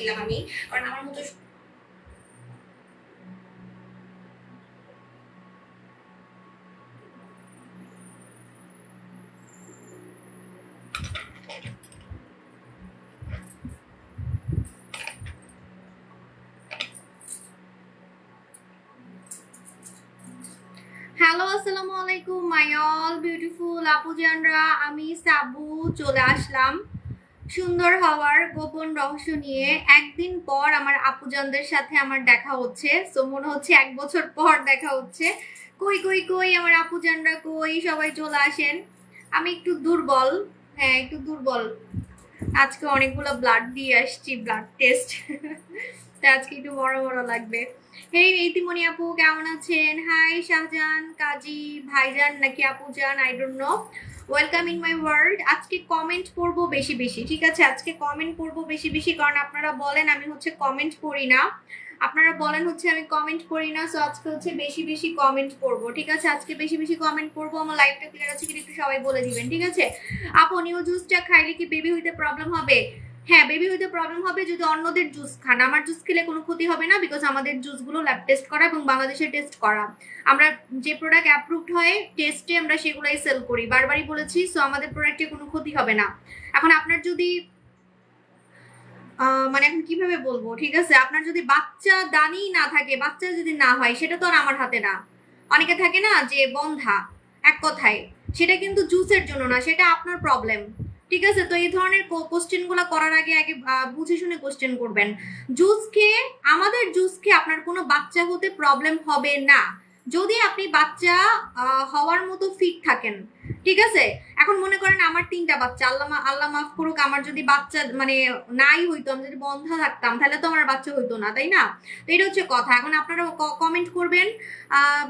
দিলাম আমি, কারণ আমার মতো হ্যালো আসসালামু আলাইকুম মাই অল বিউটিফুল আপুজানরা, আমি সাবু চলে আসলাম সুন্দর হওয়ার গোপন রহস্য নিয়ে। একদিন পর আমার আপুজানদের সাথে আমার দেখা হচ্ছে, সো মনে হচ্ছে 1 বছর পর দেখা হচ্ছে। কই কই কই আমার আপুজানরা কই, সবাই চলে আসেন। আমি একটু দুর্বল, হ্যাঁ একটু দুর্বল, আজকে অনেকগুলো ব্লাড দিয়ে আসছি, ব্লাড টেস্ট আজকে একটু বড় বড় লাগবে। এই ইতিমনি আপু কেমন আছেন? হাই শাহজাহান কাজী ভাইজান নাকি আপুজান, I don't know. Welcome in my world. আজকে কমেন্ট পড়বো বেশি বেশি, ঠিক আছে? আজকে কমেন্ট পড়বো বেশি বেশি, কারণ আপনারা বলেন আমি হচ্ছে কমেন্ট পড়ি না, আপনারা বলেন হচ্ছে আমি কমেন্ট পড়ি না। সো আজকে হচ্ছে বেশি বেশি কমেন্ট পড়বো, ঠিক আছে? আজকে বেশি বেশি কমেন্ট পড়বো। আমার লাইভটা ক্লিয়ার আছে কিনা একটু সবাই বলে দিবেন, ঠিক আছে? আপু নিউ জুসটা খাইলে কি বেবি হইতে প্রবলেম হবে? হ্যাঁ, বেবি হইতে প্রবলেম হবে যদি অন্যদের জুস খান। আমার জুস খেলে কোনো ক্ষতি হবে না, বিকজ আমাদের জুসগুলো ল্যাব টেস্ট করা এবং বাংলাদেশে টেস্ট করা। আমরা যে প্রোডাক্ট অ্যাপ্রুভড হয় টেস্টে আমরা সেগুলাই সেল করি, বারবারই বলেছি। সো আমাদের প্রোডাক্টে কোনো ক্ষতি হবে না। এখন আপনার যদি মানে এখন কিভাবে বলবো, ঠিক আছে, আপনার যদি বাচ্চা দানি না থাকে, বাচ্চা যদি না হয়, সেটা তো আর আমার হাতে না। অনেকে থাকে না যে বন্ধা, এক কথায় সেটা কিন্তু জুসের জন্য না, সেটা আপনার প্রবলেম, ঠিক আছে? তো এই ধরনের কোশ্চেন গুলো করার আগে আগে বুঝে শুনে কোশ্চেন করবেন। জুস খেয়ে, আমাদের জুস খেয়ে আপনার কোনো বাচ্চা হতে প্রবলেম হবে না, যদি আপনি বাচ্চা হওয়ার মতো ফিট থাকেন, ঠিক আছে? এখন মনে করেন আমার 3টা বাচ্চা, আল্লাহ মাফ করুক, আমার যদি বাচ্চা মানে নাই হইতো, আমি যদি বন্ধা থাকতাম, তাহলে তো আমার বাচ্চা হইতো না, তাই না? তো এটা হচ্ছে কথা। এখন আপনারা কমেন্ট করবেন,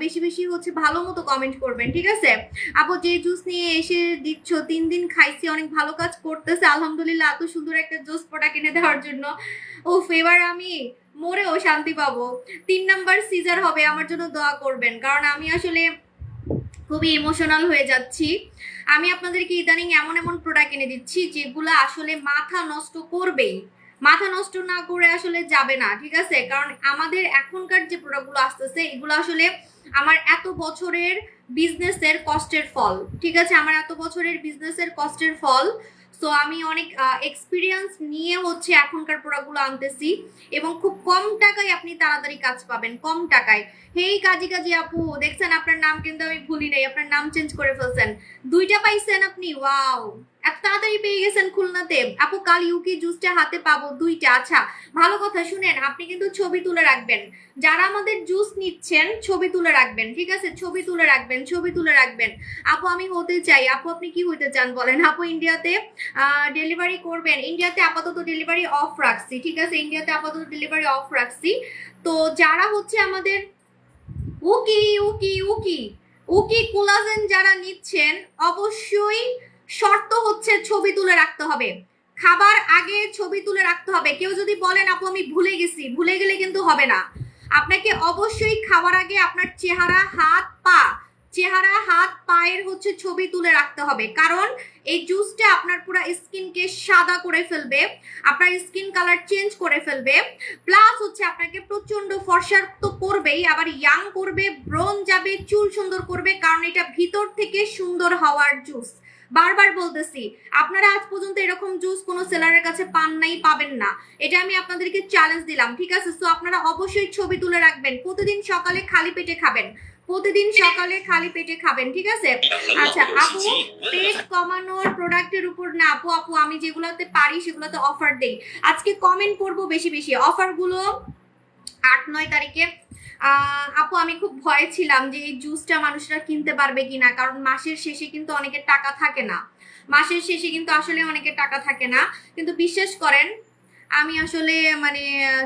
বেশি বেশি হচ্ছে ভালো মতো কমেন্ট করবেন, ঠিক আছে? আপু যে জুস নিয়ে এসে দিচ্ছ, 3 দিন খাইছি, অনেক ভালো কাজ করতেছে আলহামদুলিল্লাহ, এত সুন্দর একটা জুস প্রোডাক্ট কিনে দেওয়ার জন্য। ও এবার আমি মরেও শান্তি পাবো। 3 নাম্বার সিজার হবে, আমার জন্য দোয়া করবেন, কারণ আমি আসলে খুবই ইমোশনাল হয়ে যাচ্ছি। আমি আপনাদেরকে ইদানিং এমন এমন প্রোডাক্ট এনে দিচ্ছি যেগুলো আসলে মাথা নষ্ট করবেই, মাথা নষ্ট না করে আসলে যাবে না, ঠিক আছে? কারণ আমাদের এখনকার যে প্রোডাক্টগুলো আসতেছে, এগুলো আসলে আমার এত বছরের বিজনেসের কষ্টের ফল, ঠিক আছে? আমার এত বছরের বিজনেসের কষ্টের ফল। সো আমি অনেক এক্সপিরিয়েন্স নিয়ে হচ্ছে এখনকার প্রোডাক্টগুলো আনতেছি, এবং খুব কম টাকায় আপনি তাড়াতাড়ি কাজ পাবেন, কম টাকায়। হেই কাজী কাজী আপু, দেখছেন আপনার নাম কিন্তু আমি ভুলি নাই, আপনার নাম চেঞ্জ করে ফেলছেন। 2টা পাইছেন আপনি, ওয়াও, এত তাড়াতাড়ি পেয়ে গেছেন খুলনাতে। আপু কাল ইউকি জুসটা হাতে পাবো 2টা? আচ্ছা, ভালো কথা, শুনেন, আপনি কিন্তু ছবি তুলে রাখবেন, যারা আমাদের জুস নিচ্ছেন ছবি তুলে রাখবেন, ঠিক আছে? ছবি তুলে রাখবেন, ছবি তুলে রাখবেন। আপু আমি হতে চাই। আপু আপনি কি হইতে চান বলেন? আপু ইন্ডিয়াতে ডেলিভারি করবেন? ইন্ডিয়াতে আপাতত ডেলিভারি অফ রাখছি, ঠিক আছে? ইন্ডিয়াতে আপাতত ডেলিভারি অফ রাখছি। তো যারা হচ্ছে আমাদের উকি উকি উকি উকি কোলাজেন যারা নিচ্ছেন, অবশ্যই শর্ত হচ্ছে ছবি তুলে রাখতে হবে, খাবার আগে ছবি তুলে রাখতে হবে। কেউ যদি বলেন আপু আমি ভুলে গেছি, ভুলে গেলে কিন্তু হবে না। আপনাকে অবশ্যই খাবার আগে আপনার চেহারা, হাত পা, চেহারা হাত পায়ের হচ্ছে ছবি তুলে রাখতে হবে, কারণ এই জুসটা আপনার পুরো স্কিনকে সাদা করে ফেলবে, আপনার স্কিন কালার চেঞ্জ করে ফেলবে, প্লাস হচ্ছে আপনাকে প্রচন্ড ফর্সা তো করবেই, আবার ইয়াং করবে, ব্রন যাবে, চুল সুন্দর করবে, কারণ এটা ভিতর থেকে সুন্দর হওয়ার জুস। বারবার বলতেছি, আপনারা আজ পর্যন্ত এরকম জুস কোনো সেলারের কাছে পান নাই, পাবেন না, এটা আমি আপনাদেরকে চ্যালেঞ্জ দিলাম, ঠিক আছে? সো আপনারা অবশ্যই ছবি তুলে রাখবেন, প্রতিদিন সকালে খালি পেটে খাবেন, প্রতিদিন সকালে খালি পেটে খাবেন, ঠিক আছে? আচ্ছা আপু, পেট কমানোর প্রোডাক্টের উপর না আপু, আপু আমি যেগুলোতে পারি সেগুলোতে অফার দেই। আজকে কমেন্ট করবো বেশি বেশি, অফারগুলো 8-9 তারিখে। আপু আমি খুব ভয়ে ছিলাম যে এই জুসটা মানুষরা কিনতে পারবে কিনা, কারণ মাসের শেষে কিন্তু অনেকের টাকা থাকে না, মাসের শেষে কিন্তু আসলে অনেকের টাকা থাকে না। কিন্তু বিশ্বাস করেন, আমি আসলে মানে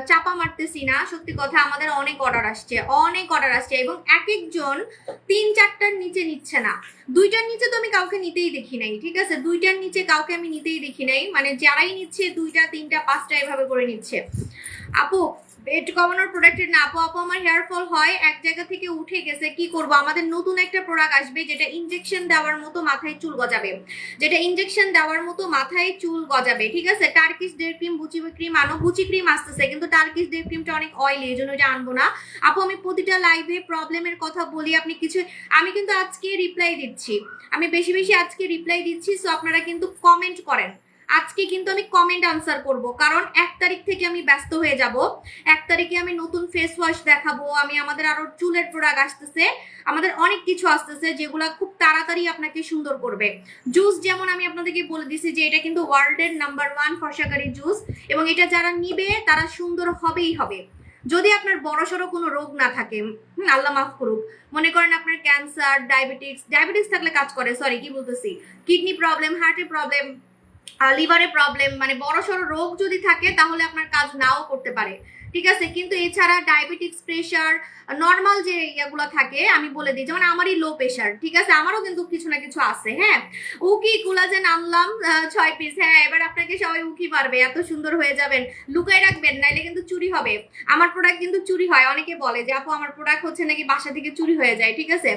চাপা মারতেছি না, সত্যি কথা, আমাদের অনেক অর্ডার আসছে, অনেক অর্ডার আসছে, এবং এক একজন 3-4টার নিচে নিচ্ছে না। 2টার নিচে তো আমি কাউকে নিতেই দেখি নাই, ঠিক আছে? 2টার নিচে কাউকে আমি নিতেই দেখি নাই, মানে যারাই নিচ্ছে 2টা 3টা 5টা এভাবে করে নিচ্ছে। আপু পেট কমানোর প্রোডাক্টের না আপু। আপু আমার হেয়ার ফল হয়, এক জায়গা থেকে উঠে গেছে, কি করব? আমাদের নতুন একটা প্রোডাক্ট আসবে যেটা ইনজেকশন দেওয়ার মতো মাথায় চুল গজাবে, যেটা ইনজেকশন দেওয়ার মতো মাথায় চুল গজাবে, ঠিক আছে? টার্কিশ ডে ক্রিম, বুচি ক্রিম আনো, বুচি ক্রিম আসতেছে, কিন্তু টার্কিশ ডে ক্রিমটা অনেক অয়েলি, এই জন্য এটা আনবো না আপু। আমি প্রতিটা লাইভে প্রবলেমের কথা বলি, আপনি কিছু, আমি কিন্তু আজকে রিপ্লাই দিচ্ছি, আমি বেশি বেশি আজকে রিপ্লাই দিচ্ছি। সো আপনারা কিন্তু কমেন্ট করেন, আজকে কিন্তু আমি কমেন্ট আনসার করব, কারণ 1 তারিখ থেকে আমি ব্যস্ত হয়ে যাব। 1 তারিখে আমি নতুন ফেস ওয়াশ দেখাবো, আমি আমাদের আরো চুলের প্রোডাক্ট আসতেছে, আমাদের অনেক কিছু আসতেছে যেগুলো খুব তাড়াতাড়ি আপনাকে সুন্দর করবে। জুস যেমন আমি আপনাদেরকে বলে দিছি যে এটা কিন্তু ওয়ার্ল্ডের নাম্বার 1 ফর্সাকারী জুস, এবং এটা যারা নিবে তারা সুন্দর হবেই হবে, যদি আপনার বড়সড় কোনো রোগ না থাকে। আল্লাহ মাফ করুক, মনে করেন আপনার ক্যান্সার, ডায়াবেটিস থাকলে কাজ করে, সরি কি বলতেছি, কিডনি প্রবলেম, হার্টের প্রবলেম, লিভারে প্রবলেম, মানে বড় সড়ো রোগ যদি থাকে তাহলে আপনার কাজ নাও করতে পারে, ঠিক আছে? কিন্তু এছাড়া ডায়াবেটিক্স, প্রেশার, নর্মাল যে ইয়াগুলো থাকে আমি বলে দিই, যেমন আমারই লো প্রেশার, ঠিক আছে, আমারও কিন্তু কিছু না কিছু আছে। হ্যাঁ, উকি কোলাজেন আনলাম 6 পিস। হ্যাঁ, এবার আপনাকে সবাই উকি পারবে, এত সুন্দর হয়ে যাবেন, লুকাই রাখবেন নাইলে কিন্তু চুরি হবে। আমার প্রোডাক্ট কিন্তু চুরি হয়, অনেকে বলে যে আপু আমার প্রোডাক্ট হচ্ছে নাকি বাসা থেকে চুরি হয়ে যায়, ঠিক আছে?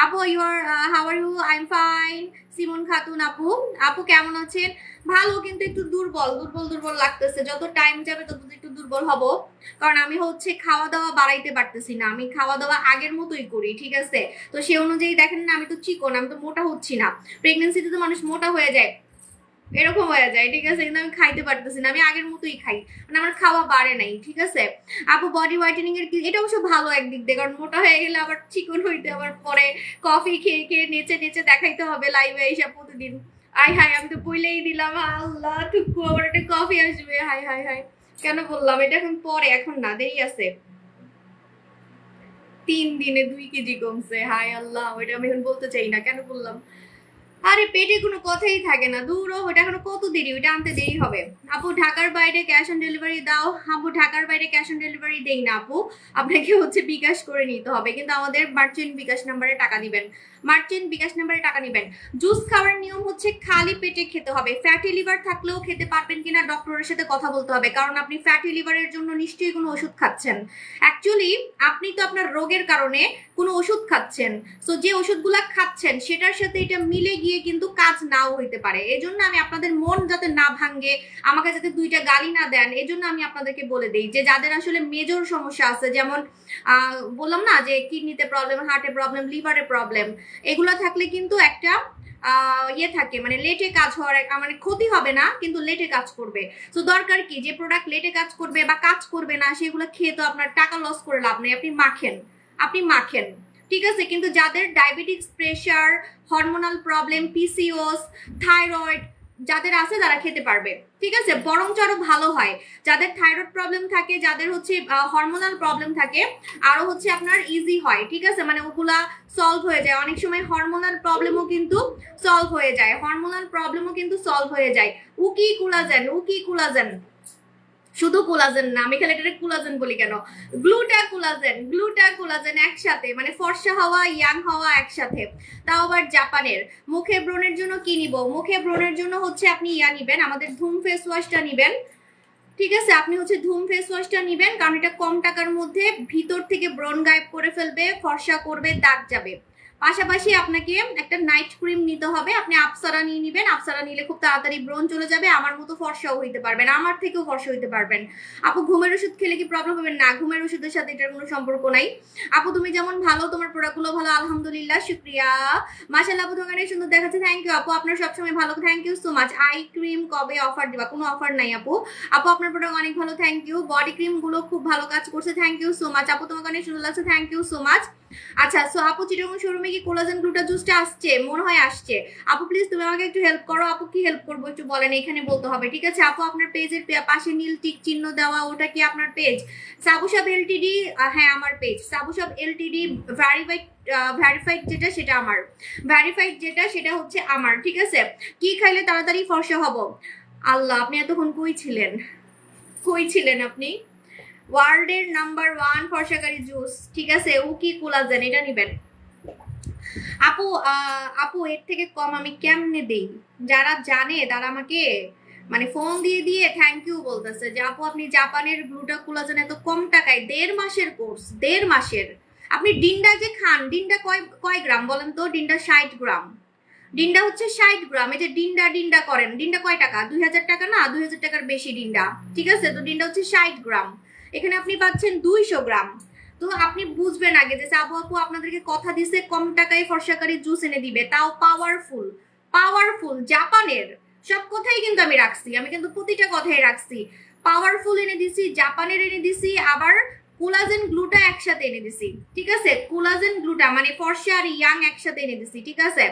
আপু your how are you? I am fine. Simon Khatun আপু, আপু কেমন আছেন? ভালো, কিন্তু একটু দুর্বল দুর্বল দুর্বল লাগতেছে, যত টাইম যাবে তত একটু দুর্বল হব, কারণ আমি হচ্ছে খাওয়া দাওয়া বাড়াইতে পারতেছি না, আমি খাওয়া দাওয়া আগের মতোই করি, ঠিক আছে? তো সে অনুযায়ী দেখেন না, আমি তো চিকন, আমি তো মোটা হচ্ছি না, প্রেগনেন্সিতে তো মানুষ মোটা হয়ে যায়, এরকম হয়ে যায়, ঠিক আছে? কিন্তু আমি খাইতে পারতেছি না, আমি আগের মতোই খাই, মানে আমার খাওয়া বাড়ে নাই, ঠিক আছে? আপু বডি হোয়াইটেনিং এর কি, এটা অবশ্য ভালো একদিক দিয়ে, কারণ মোটা হয়ে গেলে আবার চিকন হইতে আবার পরে কফি খেয়ে খেয়ে নেচে নেচে দেখাইতে হবে লাইভে এইসব প্রতিদিন। আই হাই, আমি তো বইলেই দিলাম, আল্লাহ টুকু আবার একটা কফি আসবে, হাই হাই হাই, কেন বললাম এটা? এখন পরে, এখন না, দেরি আছে। 3 দিনে 2 কেজি কমছে, হাই আল্লাহ, ওইটা আমি এখন বলতে চাই না, কেন বললাম? আরে পেটে কোনো কথাই থাকে না, দূর ওটা এখনো কত দেরি, ওইটা আনতে দেরি হবে। আপু ঢাকার বাইরে ক্যাশ অন ডেলিভারি দাও? আপু ঢাকার বাইরে ক্যাশ অন ডেলিভারি দেই না আপু, আপনাকে হচ্ছে বিকাশ করে নিতে হবে, কিন্তু আমাদের মার্চেন্ট বিকাশ নাম্বারে টাকা দিবেন, মার্চেন্ট বিকাশ নাম্বারে টাকা নিবেন। জুস খাওয়ার নিয়ম হচ্ছে খালি পেটে খেতে হবে, ফ্যাটি লিভার থাকলেও খেতে পারবেন কিনা ডক্টরের সাথে কথা বলতে হবে, কারণ আপনি ফ্যাটি লিভারের জন্য নিশ্চয়ই কোনো ওষুধ খাচ্ছেন। অ্যাকচুয়ালি আপনি তো আপনার রোগের কারণে কোনো ওষুধ খাচ্ছেন, সো যে ওষুধগুলা খাচ্ছেন সেটার সাথে এটা মিলে গিয়ে কিন্তু কাজ নাও হইতে পারে। এজন্য আমি আপনাদের মন যাতে না ভাঙ্গে, আমাকে যাতে 2টা গালি না দেন, এজন্য আমি আপনাদেরকে বলে দিই যে যাদের আসলে মেজর সমস্যা আছে, যেমন বললাম না যে কিডনিতে প্রবলেম, হার্টে প্রবলেম, লিভারে প্রবলেম, এগুলো থাকলে কিন্তু একটা ইয়ে থাকে, মানে লেটে কাজ হওয়ার, মানে ক্ষতি হবে না কিন্তু লেটে কাজ করবে। তো দরকার কি, যে প্রোডাক্ট লেটে কাজ করবে বা কাজ করবে না সেগুলো খেয়ে তো আপনার টাকা লস করে লাভ নেই, আপনি মাখেন, ঠিক আছে? কিন্তু যাদের diabetics, pressure, hormonal problem, PCOS, thyroid যাদের আছে তারা খেতে পারবে, ঠিক আছে? বরঞ্চ আরো ভালো হয় যাদের থাইরয়েড প্রবলেম থাকে, যাদের হচ্ছে হরমোনাল প্রবলেম থাকে, আরো হচ্ছে আপনার ইজি হয়, ঠিক আছে? মানে ওগুলা সলভ হয়ে যায়, অনেক সময় হরমোনাল প্রবলেমও কিন্তু সলভ হয়ে যায়, উকি কোলাজেন, শুধু কোলাজেন না, আমি খালি এটা কোলাজেন বলি কেন, গ্লুটা কোলাজেন একসাথে, মানে ফর্সা হওয়া, ইয়াং হওয়া একসাথে, তাও আবার জাপানের। মুখে ব্রণের জন্য কি নিব? মুখে ব্রণের জন্য হচ্ছে আপনি ইয়া নিবেন, আমাদের ধুম ফেস ওয়াশটা নিবেন, ঠিক আছে? আপনি হচ্ছে ধুম ফেস ওয়াশটা নিবেন, কারণ এটা কম টাকার মধ্যে ভিতর থেকে ব্রণ গায়েব করে ফেলবে, ফর্সা করবে, দাগ যাবে। পাশাপাশি আপনাকে একটা নাইট ক্রিম নিতে হবে, আপনি আপসারা নিয়ে নিবেন, আপসারা নিলে খুব তাড়াতাড়ি ব্রণ চলে যাবে, আমার মতো ফর্সাও হইতে পারবেন, আমার থেকেও ফর্সা হইতে পারবেন। আপু ঘুমের ওষুধ খেলে কি প্রবলেম হবে? না, ঘুমের ওষুধের সাথে এটার কোনো সম্পর্ক নাই। আপু তুমি যেমন ভালো, তোমার প্রোডাক্টগুলো ভালো, আলহামদুলিল্লাহ, শুক্রিয়া। মাশাআল্লাহ আপু তোমাকে সুন্দর দেখাচ্ছে, থ্যাংক ইউ আপু, আপনার সবসময় ভালো, thank you so much. Eye cream কবে অফার দিবা? কোনো অফার নাই আপু, আপনার প্রোডাক্ট অনেক ভালো, থ্যাংক ইউ। বডি ক্রিম গুলো খুব ভালো কাজ করছে, থ্যাংক ইউ সো মাচ আপু, তোমাকে অনেক সুন্দর লাগছে, থ্যাংক ইউ সো মাচ। আচ্ছা, সো আপু চিটাগং শোরুমে কি কোলাজেন গ্লুটা জুসটা আসছে? মনে হয় আসছে। আপু প্লিজ তুমি আমাকে একটু হেল্প করো। আপু কি হেল্প করবো একটু বলেন, এখানে বলতে হবে, ঠিক আছে? আপু আপনার পেজের পাশে নীল টিক চিহ্ন দেওয়া, ওটা কি আপনার পেজ? সাবুশপ এলটিডি, হ্যাঁ আমার পেজ সাবুশপ এলটিডি। ভ্যারিফাইড যেটা সেটা আমার, সেটা হচ্ছে আমার, ঠিক আছে? কি খাইলে তাড়াতাড়ি ফর্সা হব? আল্লাহ, আপনি এতক্ষণ কই ছিলেন আপনি? ওয়ার্ল্ডের নাম্বার 1 ফর্সাকারী জুস, ঠিক আছে? উকি কোলাজেন, এটা নিবেন। আপু এর থেকে কম আমি কেমনে দেই? যারা জানে তারা আমাকে মানে ফোন দিয়ে দিয়ে থ্যাংক ইউ বলতেছে যে আপু আপনি জাপানের গ্লুটা কোলাজেন এত কম টাকায় 1.5 মাসের কোর্স, 1.5 মাসের। আপনি ডিন্ডা যে খান, ডিন্ডা কয় কয় গ্রাম বলেন তো? ডিন্ডা 60 গ্রাম, ডিন্ডা হচ্ছে 60 গ্রাম। এই যে ডিন্ডা ডিন্ডা করেন, ডিন্ডা কয় টাকা? 2000 টাকা না, 2000 টাকার বেশি ডিন্ডা, ঠিক আছে? তো ডিন্ডা হচ্ছে 60 গ্রাম, এখানে আপনি পাচ্ছেন 200 গ্রাম। তো আপনি বুঝবেন আগে যে আপু আপু আপনাদেরকে কথা দিছে কম টাকায় ফর্সাকারী জুস এনে দিবে, তাও পাওয়ারফুল, পাওয়ারফুল জাপানের। সব কথাই কিন্তু আমি রাখছি, আমি কিন্তু প্রতিটা কথাই রাখছি। পাওয়ারফুল এনে দিছি, জাপানের এনে দিছি, আবার কোলাজেন গ্লুটা একসাথে এনে দিছি, ঠিক আছে? কোলাজেন গ্লুটা মানে ফর্সা আর ইয়াং একসাথে এনে দিছি, ঠিক আছে?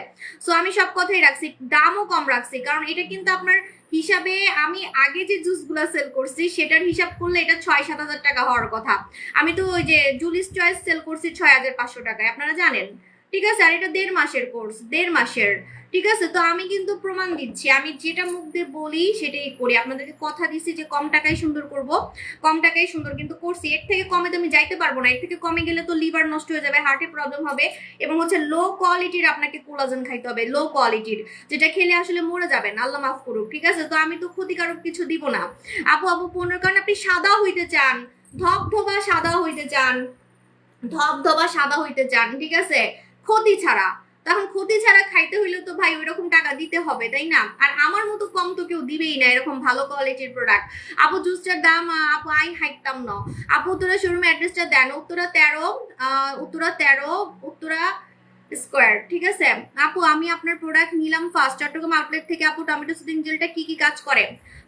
সো আমি সব কথাই রাখছি, দামও কম রাখছি, কারণ এটা কিন্তু আপনার হিসাবে আমি আগে যে জুসগুলো সেল করছি সেটার হিসাব করলে এটা 6-7 হাজার টাকা হওয়ার কথা। আমি তো ওই যে জুলিস চয়েস সেল করছি 6,500 টাকায়, আপনারা জানেন, ঠিক আছে? আর এটা 1.5 মাসের কোর্স, 1.5 মাসের, ঠিক আছে? তো আমি কিন্তু প্রমাণ দিচ্ছি, আমি যেটা মুখ দিয়ে বলি সেটাই করি। আপনাদেরকে কথা দিচ্ছি যে কম টাকায় সুন্দর করব, কম টাকায় সুন্দর কিন্তু করছি। এর থেকে কমে তো আমি যাইতে পারবো না, এর থেকে কমে গেলে তো লিভার নষ্ট হয়ে যাবে, হার্টে প্রবলেম হবে, এবং হচ্ছে লো কোয়ালিটির আপনাকে কোলাজেন খাইতে হবে, লো কোয়ালিটির, যেটা খেলে আসলে মরে যাবেন, আল্লাহ মাফ করুক, ঠিক আছে? তো আমি তো ক্ষতিকারক কিছু দিব না। আপু আপু পনেরো, কারণ আপনি সাদা হইতে চান, ধবধবা সাদা হইতে চান, ধবধবা সাদা হইতে চান, ঠিক আছে? ক্ষতি ছাড়া, তখন ক্ষতি ছাড়া খাইতে হইলে তো ভাই ওইরকম টাকা দিতে হবে, তাই না? আর আমার মতো কম তো কেউ দিবেই না এরকম ভালো কোয়ালিটির প্রোডাক্ট। আপু জুসটার দাম আপু আই হাইতাম না। আপু উত্তরা শোরুম অ্যাড্রেসটা দেন, উত্তরা 13, উত্তরা স্কোয়ার, ঠিক আছে? আপু আমি আপনার প্রোডাক্ট নিলাম ফার্স্ট চট্টগ্রাম আউটলেট থেকে। আপু টমেটো সুদিং জেলটা কি কি কাজ করে?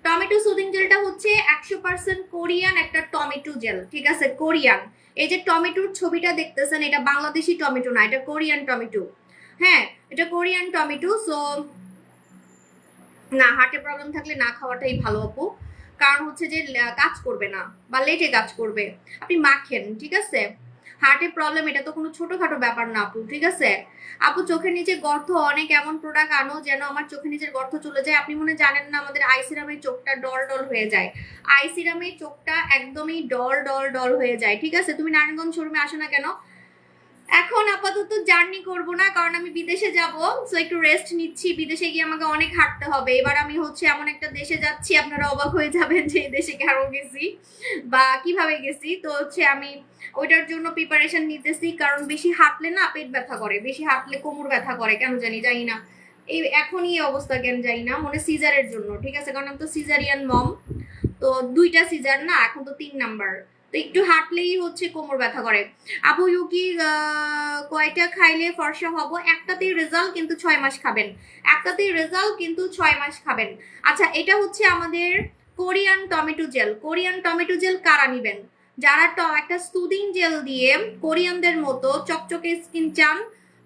টমেটো সুদিং জেলটা হচ্ছে 100% কোরিয়ান একটা টমেটো জেল, ঠিক আছে? কোরিয়ান। এই যে টমেটোর ছবিটা দেখতেছেন, এটা বাংলাদেশি টমেটো না, এটা কোরিয়ান টমেটো। হ্যাঁ, এটা কোরিয়ান টমেটো। সো না, হার্টে প্রবলেম থাকলে না খাওয়াটাই ভালো আপু, কারণ হচ্ছে যে কাজ করবে না বা লেটে কাজ করবে। আপনি মাখেন, ঠিক আছে? হার্টে প্রবলেম এটা তো কোনো ছোটখাটো ব্যাপার না আপু, ঠিক আছে? আপু চোখের নিচে গর্ত, অনেক এমন প্রোডাক্ট আনো যেন আমার চোখের নিচের গর্ত চলে যায়। আপনি মনে জানেন না আমাদের আই সিরামের চোখটা ডল ডল হয়ে যায়, আই সিরামের চোখটা একদমই ডল ডল ডল হয়ে যায়, ঠিক আছে? তুমি নারায়ণগঞ্জ শোরুমে আসো না কেন? এখন আপাতত জার্নি করব না, কারণ আমি বিদেশে যাব, সো একটু রেস্ট নিচ্ছি। বিদেশে গিয়ে আমাকে অনেক হাঁটতে হবে। এবার আমি হচ্ছে এমন একটা দেশে যাচ্ছি, আপনারা অবাক হয়ে যাবেন যে এই দেশে কেন গেছি বা কিভাবে গেছি। তো হচ্ছে আমি ওইটার জন্য প্রিপারেশন নিতেছি, কারণ বেশি হাঁটলে না পেট ব্যথা করে, বেশি হাঁটলে কোমর ব্যথা করে, কেন জানি না। এই এখনই এই অবস্থা কেন জানি না, মনে সিজারের জন্য, ঠিক আছে? কারণ আমি তো সিজারিয়ান মম, তো 2টা সিজার না, এখন তো 3 নাম্বার। তো একটু হাঁটলেই হচ্ছে কোমর ব্যথা করে। আপু ইউকি কয়টা খাইলে ফর্সা হব? একটাতেই রেজাল্ট, কিন্তু 6 মাস খাবেন, একটাতেই রেজাল্ট, কিন্তু 6 মাস খাবেন। আচ্ছা, এটা হচ্ছে আমাদের Korean tomato gel. Korean tomato gel কারা নিবেন? যারা একটা সুদিং জেল দিয়ে কোরিয়ানদের মতো চকচকে স্কিন চান,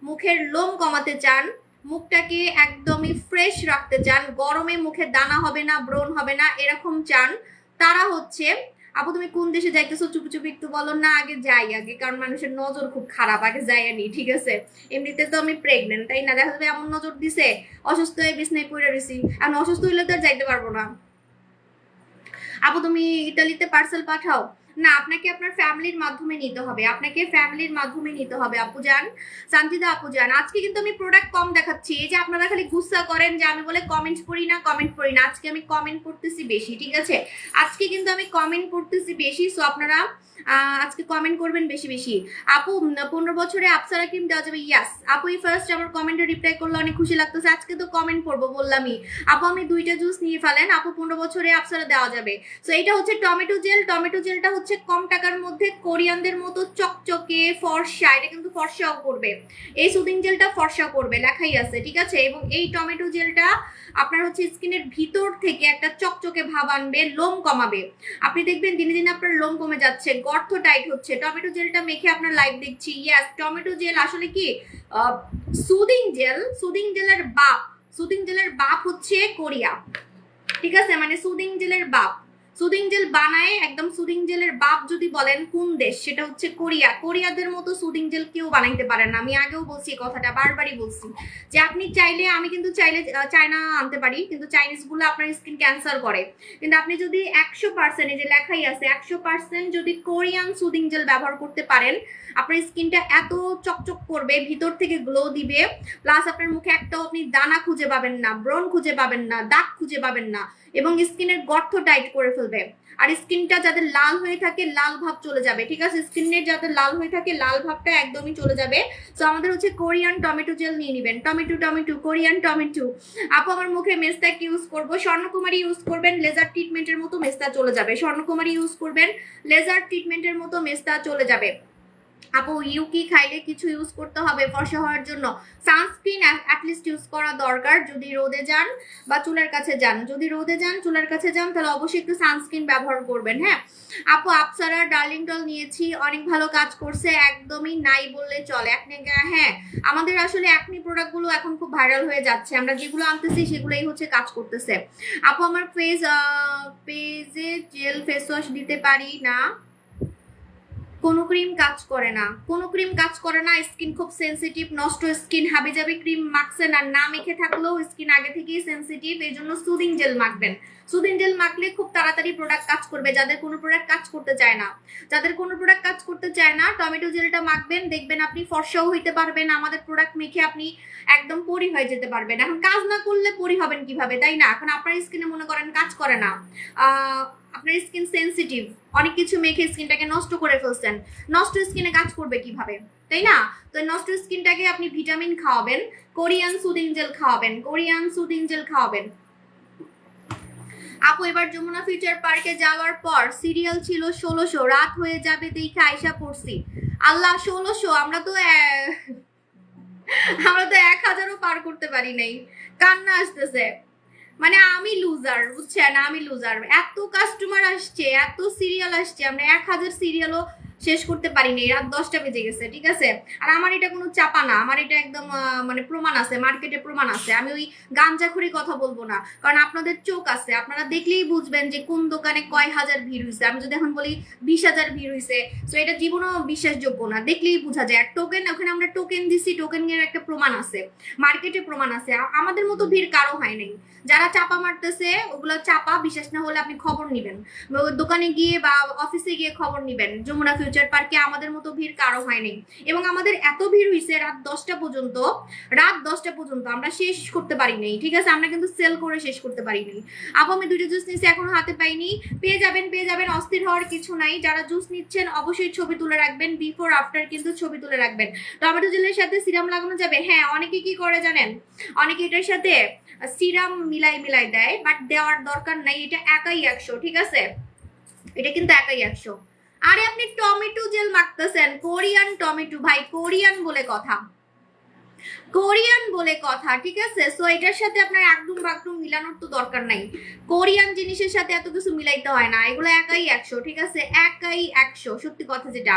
মুখের লোম কমাতে চান, মুখটাকে একদমই ফ্রেশ রাখতে চান, গরমে মুখে দানা হবে না, ব্রণ হবে না, এরকম চান, তারা হচ্ছে। আপু তুমি কোন দেশে যাইতেছো? চুপি চুপি একটু বলো না, আগে যাই আগে, কারণ মানুষের নজর খুব খারাপ, আগে যাই আনি, ঠিক আছে? এমনিতে তো আমি প্রেগনেন্ট, তাই না? দেখা যাবে এমন নজর দিছে, অসুস্থ হয়ে বিছনায় পড়ে রয়েছি, আমি অসুস্থ হইলে তো আর যাইতে পারবো না। আপু তুমি ইতালিতে পার্সেল পাঠাও? না, আপনাকে আপনার ফ্যামিলির মাধ্যমে নিতে হবে, আপনাকে ফ্যামিলির মাধ্যমে নিতে হবে আপু জান, শান্তিদা আপু জান। আজকে কিন্তু আমি প্রোডাক্ট কম দেখাচ্ছি, এই যে আপনারা খালি গুসা করেন যে আমি বলে কমেন্ট পড়ি না, কমেন্ট পড়ি না, আজকে আমি কমেন্ট করতেছি বেশি, ঠিক আছে? আজকে কিন্তু আমি কমেন্ট করতেছি বেশি, সো আপনারা আজকে কমেন্ট করবেন বেশি বেশি। আপু 15 বছরে আপসারা ক্রিম দেওয়া যাবে? ইয়াস আপু, এই ফার্স্ট আমার কমেন্টে রিপ্লাই করলে অনেক খুশি লাগতেছে। আজকে তো কমেন্ট পড়বো বললামই আপু, আমি 2টা জুস নিয়ে ফেলেন আপু, 15 বছরে আপসারা দেওয়া যাবে। সো এটা হচ্ছে টমেটো জেল, টমেটো জেলটা হচ্ছে কম টাকার মধ্যে কোরিয়ানদের মতো চকচকে ফর্সা, এটা কিন্তু ফর্সাও করবে, এই সুদিং জেলটা ফর্সা করবে, লেখাই আছে, ঠিক আছে? এবং এই টমেটো জেলটা আপনার হচ্ছে স্কিনের ভিতর থেকে একটা চকচকে ভাব আনবে, লোম কমাবে। আপনি দেখবেন দিনে দিনে আপনার লোম কমে যাচ্ছে, গর্ত টাইট হচ্ছে, টমেটো জেলটা মেখে আপনার লাইভ দেখছি। ইয়াস, টমেটো জেল আসলে কি সুদিং জেল, সুদিং জেলের বাপ, সুদিং জেলের বাপ হচ্ছে কোরিয়া, ঠিক আছে? মানে সুদিং জেলের বাপ, সুদিং জেল বানায় একদম। সুদিং জেলের বাপ যদি বলেন কোন দেশ, সেটা হচ্ছে কোরিয়া। কোরিয়াদের মতো সুদিং জেল কেউ বানাইতে পারে না। আমি আগেও বলছি এই কথাটা, বারবারই বলছি যে আপনি চাইলে, আমি কিন্তু চাইলে চায়না আনতে পারি, কিন্তু চাইনিজ গুলো আপনার স্কিন ক্যান্সার করে। কিন্তু আপনি যদি 100%, এই যে লেখাই আছে 100% যদি কোরিয়ান সুদিং জেল ব্যবহার করতে পারেন, আপনার স্কিনটা এত চকচক করবে, ভিতর থেকে গ্লো দিবে, প্লাস আপনার মুখে একটাও আপনি দানা খুঁজে পাবেন না, ব্রণ খুঁজে পাবেন না, দাগ খুঁজে পাবেন না, এবং স্কিনের গর্ত টাইট করে ফেলবে। আর স্কিনটা যাদের লাল হয়ে থাকে, লাল ভাব চলে যাবে, ঠিক আছে? স্কিনের যাদের লাল হয়ে থাকে, লাল ভাবটা একদমই চলে যাবে। তো আমাদের হচ্ছে কোরিয়ান টমেটো জেল নিয়ে নেবেন। Tomato Korean tomato. আপু আমার মুখে মেস্তাক ইউজ করব, স্বর্ণকুমারী ইউজ করবেন, লেজার ট্রিটমেন্টের মতো মেস্তা চলে যাবে। স্বর্ণকুমারী ইউজ করবেন, লেজার ট্রিটমেন্টের মতো মেস্তা চলে যাবে। আপু ইউকি খাইলে কিছু ইউজ করতে হবে ফর্সা হওয়ার জন্য? সানস্ক্রিন অ্যাটলিস্ট ইউজ করা দরকার যদি রোদে যান বা চুলের কাছে যান। যদি রোদে যান, চুলের কাছে যান, তাহলে অবশ্যই একটু সানস্ক্রিন ব্যবহার করবেন। হ্যাঁ আপু, আপসারা ডার্লিং ডল নিয়েছি, অনেক ভালো কাজ করছে, একদমই নাই বললে চলে। হ্যাঁ আমাদের আসলে অ্যাকনি প্রোডাক্টগুলো এখন খুব ভাইরাল হয়ে যাচ্ছে, আমরা যেগুলো আনতেছি সেগুলোই হচ্ছে কাজ করতেছে। আপু আমার পেজে জেল ফেস ওয়াশ দিতে পারি না? কোনো ক্রিম কাজ করে না, কোনো ক্রিম কাজ করে না। স্কিন খুব সেন্সিটিভ, নষ্ট স্কিন, হাবি যাবে ক্রিম মাখছেন আর না মেখে থাকলেও স্কিন আগে থেকেই সেন্সিটিভ, এই জন্য সুদিং জেল মাখবেন। সুদিং জেল মাখলে খুব তাড়াতাড়ি প্রোডাক্ট কাজ করবে। যাদের কোনো প্রোডাক্ট কাজ করতে চায় না, টমেটো জেলটা মাখবেন, দেখবেন আপনি ফর্সাও হইতে পারবেন। আমাদের প্রোডাক্ট মেখে আপনি একদম পরি হয়ে যেতে পারবেন। এখন কাজ না করলে পরি হবেন কিভাবে, তাই না? এখন আপনার স্কিনে মনে করেন কাজ করে না, আপনার স্কিন সেন্সিটিভ, অনেক কিছু মেখে স্কিনটাকে নষ্ট করে ফেলছেন, নষ্ট স্কিনে কাজ করবে কিভাবে, তাই না? তো নষ্ট স্কিনটাকে আপনি ভিটামিন খাওয়াবেন, কোরিয়ান সুদিং জেল খাওয়াবেন। আপু এবার যমুনা ফিউচার পার্কে যাওয়ার পর সিরিয়াল ছিল 1600, রাত হয়ে যাবে দেখে আয়সা পড়ছি। আল্লাহ 1600! আমরা তো 1000ও পার করতে পারি নাই। কান্না আসতেছে, মানে আমি লুজার, বুঝছেন? আমি লুজার। এত কাস্টমার আসছে, এত সিরিয়াল আসছে, আমরা 1000 সিরিয়ালও শেষ করতে পারিনি, রাত 10টা বেজে গেছে, ঠিক আছে? আর আমার এটা কোনো চাপা না, আমার এটা একদম মানে প্রমাণ আছে, মার্কেটে প্রমাণ আছে। আমি ওই গাঞ্জাখুরি কথা বলবো না, কারণ আপনাদের চোখ আছে, আপনারা দেখলেই বুঝবেন যে কোন দোকানে কয় হাজার ভিড় হয়েছে। আমি যদি এখন বলি 20,000 ভিড় হয়েছে, তো এটা জীবনও বিশ্বাসযোগ্য না, দেখলেই বোঝা যায়। আর টোকেন, ওখানে আমরা টোকেন দিছি, টোকেনের একটা প্রমাণ আছে, মার্কেটে প্রমাণ আছে। আমাদের মতো ভিড় কারো হয় নাই। যারা চাপা মারতেছে ওগুলো চাপা, বিশ্বাস না হলে আপনি খবর নিবেন, দোকানে গিয়ে বা অফিসে গিয়ে খবর নিবেন। যমুনা ফিউচার পার্কে আমাদের মতো ভিড় কারো হয়নি, এবং আমাদের এত ভিড় হয়েছে রাত 10টা পর্যন্ত আমরা শেষ করতে পারি নাই, ঠিক আছে? আমরা কিন্তু সেল করে শেষ করতে পারি নাই। আপু আমি 2টা জুস নিচ্ছি, এখনো হাতে পাইনি। পেয়ে যাবেন, অস্থির হওয়ার কিছু নাই। যারা জুস নিচ্ছেন অবশ্যই ছবি তুলে রাখবেন, বিফোর আফটার কিন্তু ছবি তুলে রাখবেন। টমেটো জেলের সাথে সিরাম লাগানো যাবে? হ্যাঁ, অনেকে কি করে জানেন, অনেকে এটার সাথে সিরাম মিলাই দেয়, বাট দেওয়ার দরকার নাই। এটা একাই 100, ঠিক আছে? এটা কিন্তু একাই 100। আরে আপনি টমেটো জেল মাখতেছেন, কোরিয়ান টমেটো, ভাই কোরিয়ান বলে কথা, ঠিক আছে? সো এটার সাথে আপনার একদম বাকডুম মিলানোর তো দরকার নাই। কোরিয়ান জিনিসের সাথে এত কিছু মিলাইতে হয় না, এগুলো একাই 100, ঠিক আছে? একাই 100, সত্যি কথা যেটা।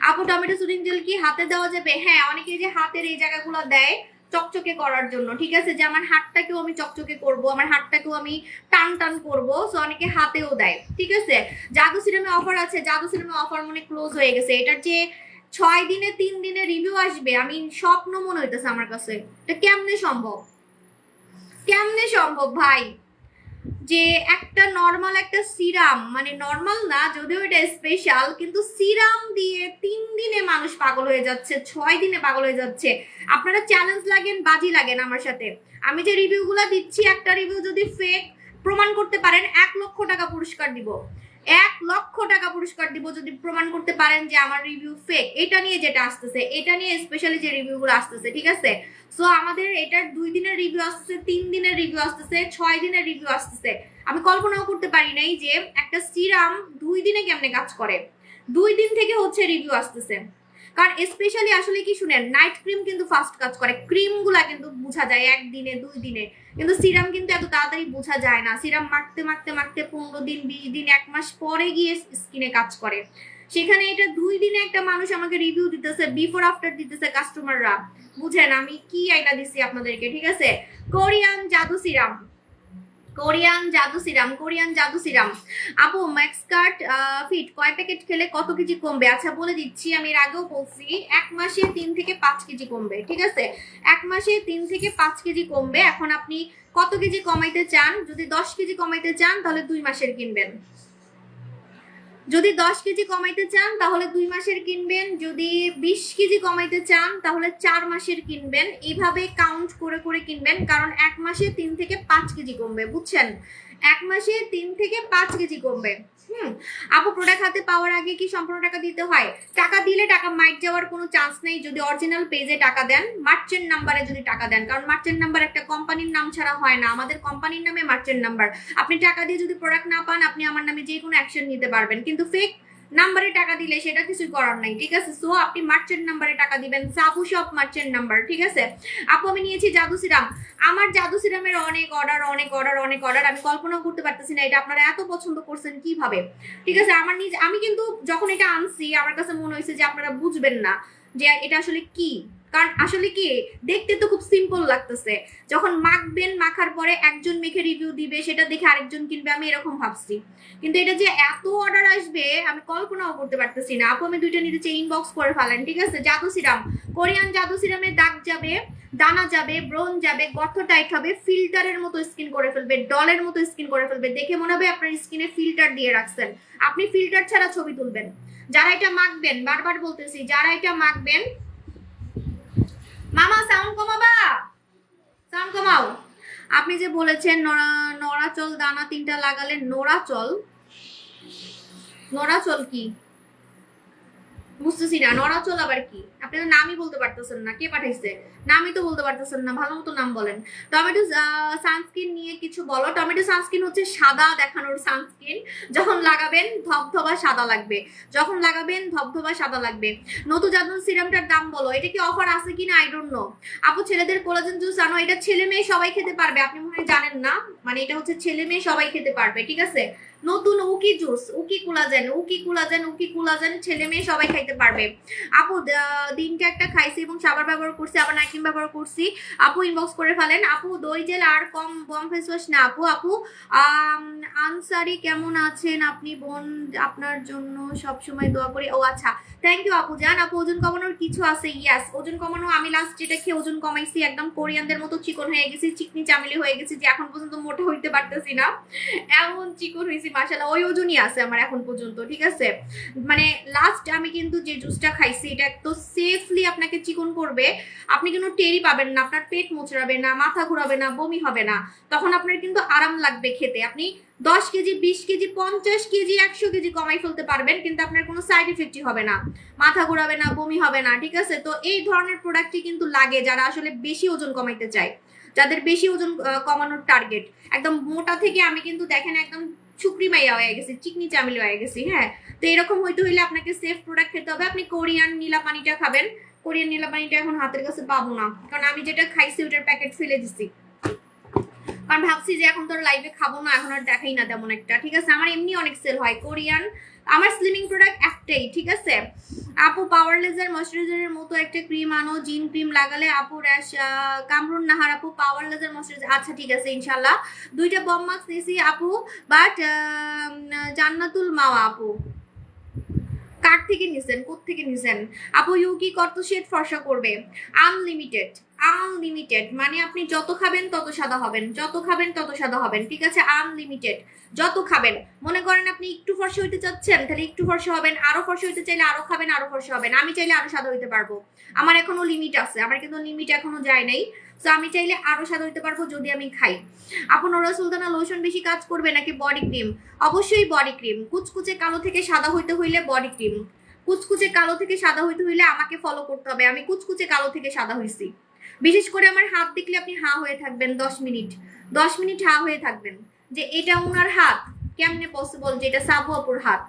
আপু টমেটো সুদিং জেল কি হাতে দেওয়া যাবে? হ্যাঁ, অনেকে যে হাতের এই জায়গাগুলো দেয় চকচকে করার জন্য, ঠিক আছে? যে আমার হাতটাকেও আমি চকচকে করব, আমার হাতটাকেও আমি টান করব, সো অনেকে হাতেও দেয়, ঠিক আছে? জাদু সিরামে অফার আছে, জাদু সিরামে অফার মনে ক্লোজ হয়ে গেছে। এটার যে 6 দিনে 3 দিনে রিভিউ আসবে, আমি স্বপ্ন মনে হইতেছে আমার কাছে। এটা কেমনে সম্ভব ভাই, যে একটা নর্মাল একটা সিরাম, মানে নর্মাল না যদিও এটা স্পেশাল, কিন্তু সিরাম দিয়ে 3 দিনে মানুষ পাগল হয়ে যাচ্ছে, 6 দিনে পাগল হয়ে যাচ্ছে। আপনারা চ্যালেঞ্জ লাগেন, বাজি লাগেন আমার সাথে। আমি যে রিভিউগুলো দিচ্ছি, একটা রিভিউ যদি ফেক প্রমাণ করতে পারেন 1 লক্ষ টাকা পুরস্কার দিব, 1 লক্ষ টাকা পুরস্কার দিব যদি প্রমাণ করতে পারেন যে আমার রিভিউ ফেক। এটা নিয়ে যেটা আসতেছে, এটা নিয়ে স্পেশালি যে রিভিউগুলো আসতেছে, ঠিক আছে? সো আমাদের এটার 2 দিনের রিভিউ আসতেছে, 3 দিনের রিভিউ আসতেছে, 6 দিনের রিভিউ আসতেছে। আমি কল্পনাও করতে পারি নাই যে একটা সিরাম 2 দিনে কেমনে কাজ করে। 2 দিন থেকে হচ্ছে রিভিউ আসতেছে, কারণ স্পেশালি আসলে কি শুনেন, নাইট ক্রিম কিন্তু ফাস্ট কাজ করে, ক্রিমগুলা কিন্তু বোঝা যায় 1 দিনে 2 দিনে, কিন্তু সিরাম কিন্তু এত তাড়াতাড়ি বোঝা যায় না। সিরাম মাখতে 15 দিন 20 দিন 1 মাস পরে গিয়ে স্কিনে কাজ করে। সেখানে এটা 2 দিনে একটা মানুষ আমাকে রিভিউ দিতেছে, বিফোর আফটার দিতেছে কাস্টমাররা। বুঝেন আমি কি আইনা দিছি আপনাদেরকে, ঠিক আছে? কোরিয়ান জাদু সিরাম, কোরিয়ান জাদু সিরাম আপু ম্যাক্স কাট ফিট কয় প্যাকেট খেলে কত কেজি কমবে? আচ্ছা বলে দিচ্ছি, আমি এর আগেও বলছি 1 মাসে 3 থেকে 5 কেজি কমবে। ঠিক আছে, 1 মাসে 3 থেকে 5 কেজি কমবে। এখন আপনি কত কেজি কমাইতে চান? যদি 10 কেজি কমাইতে চান তাহলে 2 মাসের কিনবেন। যদি 10 কেজি কমাইতে চান তাহলে 2 মাসের কিনবেন। যদি 20 কেজি কমাইতে চান তাহলে 4 মাসের কিনবেন। এইভাবে কাউন্ট করে করে কিনবেন, কারণ 1 মাসে 3 থেকে 5 কেজি কমবে, বুঝছেন? 1 মাসে 3 থেকে 5 কেজি কমবে। আপু প্রোডাক্ট হাতে পাওয়ার আগে কি সম্পূর্ণ টাকা দিতে হয়? টাকা দিলে টাকা মাইট যাওয়ার কোনো চান্স নেই যদি অরিজিনাল পেজে টাকা দেন, মার্চেন্ট নাম্বারে যদি টাকা দেন, কারণ মার্চেন্ট নাম্বার একটা কোম্পানির নাম ছাড়া হয় না। আমাদের কোম্পানির নামে মার্চেন্ট নাম্বার। আপনি টাকা দিয়ে যদি প্রোডাক্ট না পান, আপনি আমার নামে যে কোনো অ্যাকশন নিতে পারবেন, কিন্তু ফেক নাম্বারে টাকা দিলে সেটা কিছুই করার নাই। ঠিক আছে, সো আপনি মার্চেন্ট নাম্বারে টাকা দিবেন, সাবু শপ মার্চেন্ট নাম্বার। ঠিক আছে আপু, আমি নিয়েছি জাদু সিরাম। আমার জাদু সিরামের অনেক অর্ডার, আমি কল্পনা করতে পারতেছি না এটা আপনারা এত পছন্দ করছেন কিভাবে। ঠিক আছে, আমি কিন্তু যখন এটা আনছি আমার কাছে মনে হয়েছে যে আপনারা বুঝবেন না যে এটা আসলে কি, কারণ আসলে কি দেখতে তো খুব সিম্পল লাগতেছে, যখন মাখবেন মাখার পরে একজন মেখে রিভিউ দিবে সেটা দেখে আরেকজন কিনবে, আমি এরকম ভাবছি। কিন্তু এটা যে এত অর্ডার আসবে আমি কল্পনাও করতে পারতেছি না। আপু আমি 2টা নিতে চাই, ইনবক্স করে ফেলেন। ঠিক আছে, জাদু সিরাম, কোরিয়ান জাদু সিরামে দাগ যাবে, দানা যাবে, ব্রণ যাবে, গর্ত টাইট হবে, ফিল্টারের মতো স্কিন করে ফেলবে, ডলের মতো স্কিন করে ফেলবে, দেখে মনে হবে আপনার স্কিনে ফিল্টার দিয়ে রাখছেন। আপনি ফিল্টার ছাড়া ছবি তুলবেন। যারা এটা মাখবেন, বারবার বলতেছি, যারা এটা মাখবেন, মামা সাউন্ড কমাবা, সাউন্ড কমাও। আপনি যে বলেছেন নড়াচল দানা 3টা লাগালে, নড়াচল কি বুঝতেছি না, নড়াচল আবার কি? আপনি তো নামই বলতে পারতেছেন না, কে পাঠাইছে? নামই তো বলতে পারতেছেন না, ভালো মতো নাম বলেন। টমেটো সানস্ক্রিন নিয়ে কিছু বলো। টমেটো সানস্ক্রিন হচ্ছে সাদা দেখানোর সানস্ক্রিন, যখন লাগাবেন ধবধবা সাদা লাগবে, যখন লাগাবেন ধবধবা সাদা লাগবে। নতুন জাদু সিরামটার দাম বলো, এটা কি অফার আছে কিনা আই ডোন্ট নো। আপু ছেলেদের কোলাজেন জুস আনো, এটা ছেলে মেয়ে সবাই খেতে পারবে, আপনি মনে হয় জানেন না, মানে এটা হচ্ছে ছেলে মেয়ে সবাই খেতে পারবে। ঠিক আছে, নতুন উকি জুস, উকি কুলাজেন ছেলে মেয়ে সবাই খাইতে পারবে। আপু দিনটা একটা খাইছি এবং সাবান ব্যবহার করছি, আবার নাইট ক্রিম ব্যবহার করছি। আপু ইনবক্স করে ফেলেন। আপু দই জেল আর কম বম ফেস ওয়াশ না। আপু আনসারি কেমন আছেন আপনি? বোন আপনার জন্য সবসময় দোয়া করি। ও আচ্ছা, থ্যাংক ইউ আপু জান। আপু ওজন কমানোর কিছু আছে? ইয়াস, ওজন কমানো, আমি লাস্ট যেটা খেয়ে ওজন কমাইছি, একদম কোরিয়ানদের মতো চিকন হয়ে গেছি, চিকনি চামেলি হয়ে গেছি, যে এখন পর্যন্ত মোটা হইতে পারতেছি না, এমন চিকন হয়েছি মাশাআল্লাহ। ওই ওজনই আছে আমার এখন পর্যন্ত। ঠিক আছে, মানে লাস্ট আমি কিন্তু যে জুসটা খাইছি এটা তো সেফলি আপনাকে চিকন করবে, আপনি কিন্তু টেরি পাবেন না, আপনার পেট মোচড়াবে না, মাথা ঘুরাবে না, বমি হবে না, তখন আপনার কিন্তু আরাম লাগবে খেতে। আপনি 10 কেজি, 20 কেজি, 50 কেজি, 100 কেজি কমাই ফেলতে পারবেন, কিন্তু আপনার কোনো সাইড ইফেক্টই হবে না, মাথা ঘোরাবে না, বমি হবে না। ঠিক আছে, তো এই ধরনের প্রোডাক্টই কিন্তু লাগে যারা আসলে বেশি ওজন কমাইতে চায়, যাদের বেশি ওজন কমানোর টার্গেট। একদম মোটা থেকে আমি কিন্তু দেখেন একদম চুকরি মাইয়া হয়ে গেছি, চিকনি চামিলি হয়ে গেছি। হ্যাঁ, তো এরকম হইতে হইলে আপনাকে সেফ প্রোডাক্ট খেতে হবে। আপনি কোরিয়ান নীলা পানিটা খাবেন। কোরিয়ান নীলা পানিটা এখন হাতের কাছে পাবো না, কারণ আমি যেটা খাইছি ওটার প্যাকেট ফেলে দিছি, কারণ ভাবছি যে এখন তোর লাইভে খাবো না, এখন আর দেখাই না তেমন একটা। ঠিক আছে, আমার এমনি অনেক সেল হয় কোরিয়ান, আমার স্লিমিং প্রোডাক্ট একটাই। ঠিক আছে আপু, পাওয়ার লেজার ময়শ্চারাইজারের মতো একটা ক্রিম আনো, জিন ক্রিম লাগালে আপু র্যাশ। কামরুন নাহার আপু, পাওয়ার লেজার ময়শ্চারাইজার, আচ্ছা ঠিক আছে ইনশাল্লাহ। 2টা বম মাস্ক নিয়েছি আপু, বাট জান্নাতুল মাওয়া আপু কার থেকে নিছেন, কোত্থেকে নিছেন? আপু ইউকি কত শেড ফর্সা করবে? আনলিমিটেড, মানে আপনি যত খাবেন তত সাদা হবেন, যত খাবেন তত সাদা হবেন। ঠিক আছে, আনলিমিটেড, যত খাবেন। মনে করেন আপনি একটু ফর্সা হইতে চাচ্ছেন, তাহলে একটু ফর্সা হবেন, আরো ফর্সা হইতে চাইলে আরো খাবেন, আরো ফর্সা হবেন। আমি চাইলে আরো সাদা হইতে পারবো, আমার এখনো লিমিট আছে, আমার কিন্তু লিমিট এখনো যায় নাই। তো আমি চাইলে আরো সাদা হইতে পারবো যদি আমি খাই। আপু নোরা সুলতানা লোশন বেশি কাজ করবে নাকি বডি ক্রিম? অবশ্যই বডি ক্রিম। কুচকুচে কালো থেকে সাদা হইতে হইলে বডি ক্রিম, কুচকুচে কালো থেকে সাদা হইতে হইলে আমাকে ফলো করতে হবে। আমি কুচকুচে কালো থেকে সাদা হইছি। বিশেষ করে আমার হাত দেখলে আপনি হা হয়ে থাকবেন 10 মিনিট হা হয়ে থাকবেন যে এটা ওনার হাত, কেমনে পসিবল যে এটা সাবু আপুর হাত।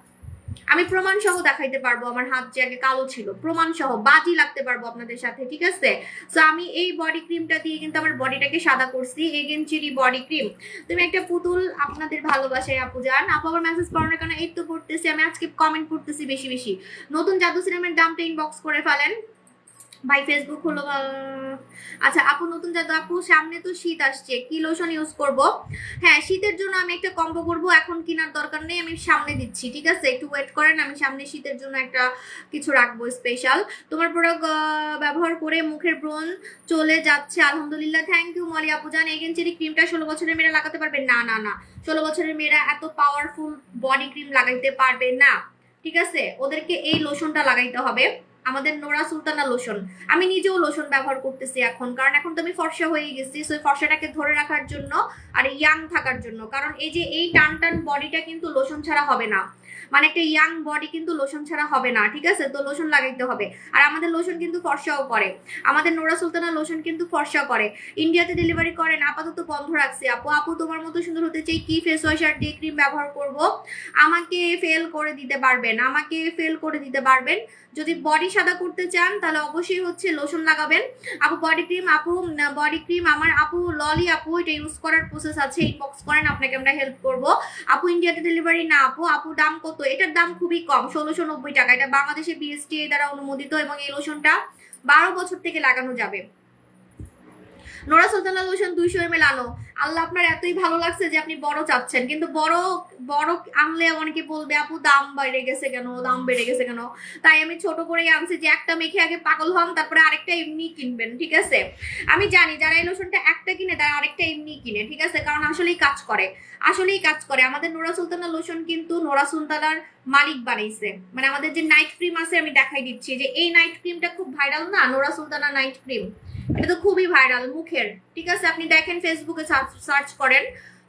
আমি প্রমাণ সহ দেখাইতে পারবো আমার হাত যে আগে কালো ছিল, প্রমাণ সহ বাজি লাগতে পারবো আপনাদের সাথে। ঠিক আছে, তো আমি এই বডি ক্রিমটা দিয়ে কিন্তু আমার বডিটাকে সাদা করছি, এগেন চিরি বডি ক্রিম। তুমি একটা পুতুল, আপনাদের ভালোবাসায় আপু জান। আপু আবার মেসেজ পড়ানোর কারণে এই তো পড়তেছি আমি, আজকে কমেন্ট পড়তেছি বেশি বেশি। নতুন জাদু সিনেমার দামটা ইনবক্স করে ফেলেন। ভাই ফেসবুক হলো আচ্ছা আপু নতুন যাতে আপু সামনে তো শীত আসছে, কি লোশন ইউজ করব? হ্যাঁ শীতের জন্য আমি একটা কম্বো করব, এখন কেনার দরকার নেই, আমি সামনে দিচ্ছি, ঠিক আছে? একটু ওয়েট করেন, আমি সামনে শীতের জন্য একটা কিছু রাখবো স্পেশাল। তোমার প্রোডাক্ট ব্যবহার করে মুখের ব্রণ চলে যাচ্ছে আলহামদুলিল্লাহ, থ্যাংক ইউ মলি আপু। জান এগেনচেরি ক্রিমটা 16 বছরের মেয়েরা লাগাতে পারবে? না না না, 16 বছরের মেয়েরা এত পাওয়ারফুল বডি ক্রিম লাগাইতে পারবে না, ঠিক আছে? ওদেরকে এই লোশনটা লাগাইতে হবে, আমাদের নোরা সুলতানা লোশন। আমি নিজেও লোশন ব্যবহার করতেছি এখন, কারণ এখন তো আমি ফর্সা হয়ে গেছি, সো ফর্সাটাকে ধরে রাখার জন্য আর ইয়াং থাকার জন্য। কারণ এই যে এই টান টান বডিটা কিন্তু লোশন ছাড়া হবে না, মানে একটা ইয়াং বডি কিন্তু লোশন ছাড়া হবে না, ঠিক আছে? তো লোশন লাগাইতে হবে। আর আমাদের লোশন কিন্তু ফর্সাও করে, আমাদের নোরা সুলতানা লোশন কিন্তু ফর্সা করে। ইন্ডিয়াতে ডেলিভারি করেন, আপাতত বন্ধ রাখছি আপু। আপু তোমার মতো সুন্দর হতে চাই, কি ফেস ওয়াশ আর ডে ক্রিম ব্যবহার করব? আমাকে ফেল করে দিতে পারবেন, আমাকে ফেল করে দিতে পারবেন। যদি বডি সাদা করতে চান তাহলে অবশ্যই হচ্ছে লোশন লাগাবেন। আপু বডি ক্রিম, আপু বডি ক্রিম আমার আপু ললি আপু, এটা ইউজ করার প্রসেস আছে, ইনবক্স করেন, আপনাকে আমরা হেল্প করব। আপু ইন্ডিয়াতে ডেলিভারি না আপু? আপু দাম কত? এটার দাম খুবই কম, 1690 টাকা। এটা বাংলাদেশে বিএসটিআই দ্বারা অনুমোদিত এবং এই লোশনটা 12 বছর থেকে লাগানো যাবে। নোরা সুলতানা লোশন 200 ml আনো। আল্লাহ আপনার এতই ভালো লাগছে যে আপনি বড় চাচ্ছেন, কিন্তু বড় বড় আনলে অনেকে বলবে আপু দাম বেড়ে গেছে কেন, দাম বেড়ে গেছে কেন। তাই আমি ছোট করেই আনছি, যে একটা মেখে আগে পাগল হন, তারপরে আরেকটা এমনি কিনবেন, ঠিক আছে? আমি জানি যারা এই লোশনটা একটা কিনে তারা আরেকটা এমনি কিনে, ঠিক আছে? কারণ আসলেই কাজ করে, আসলেই কাজ করে। আমাদের নোরা সুলতানা লোশন কিন্তু নোরা সুলতানার মালিক বানাইছে। মানে আমাদের যে নাইট ক্রিম আছে, আমি দেখাই দিচ্ছি, যে এই নাইট ক্রিমটা খুব ভাইরাল না, নোরা সুলতানা নাইট ক্রিম, এটা তো খুবই ভাইরাল মুখের, ঠিক আছে? আপনি দেখেন ফেসবুকে সার্চ করেন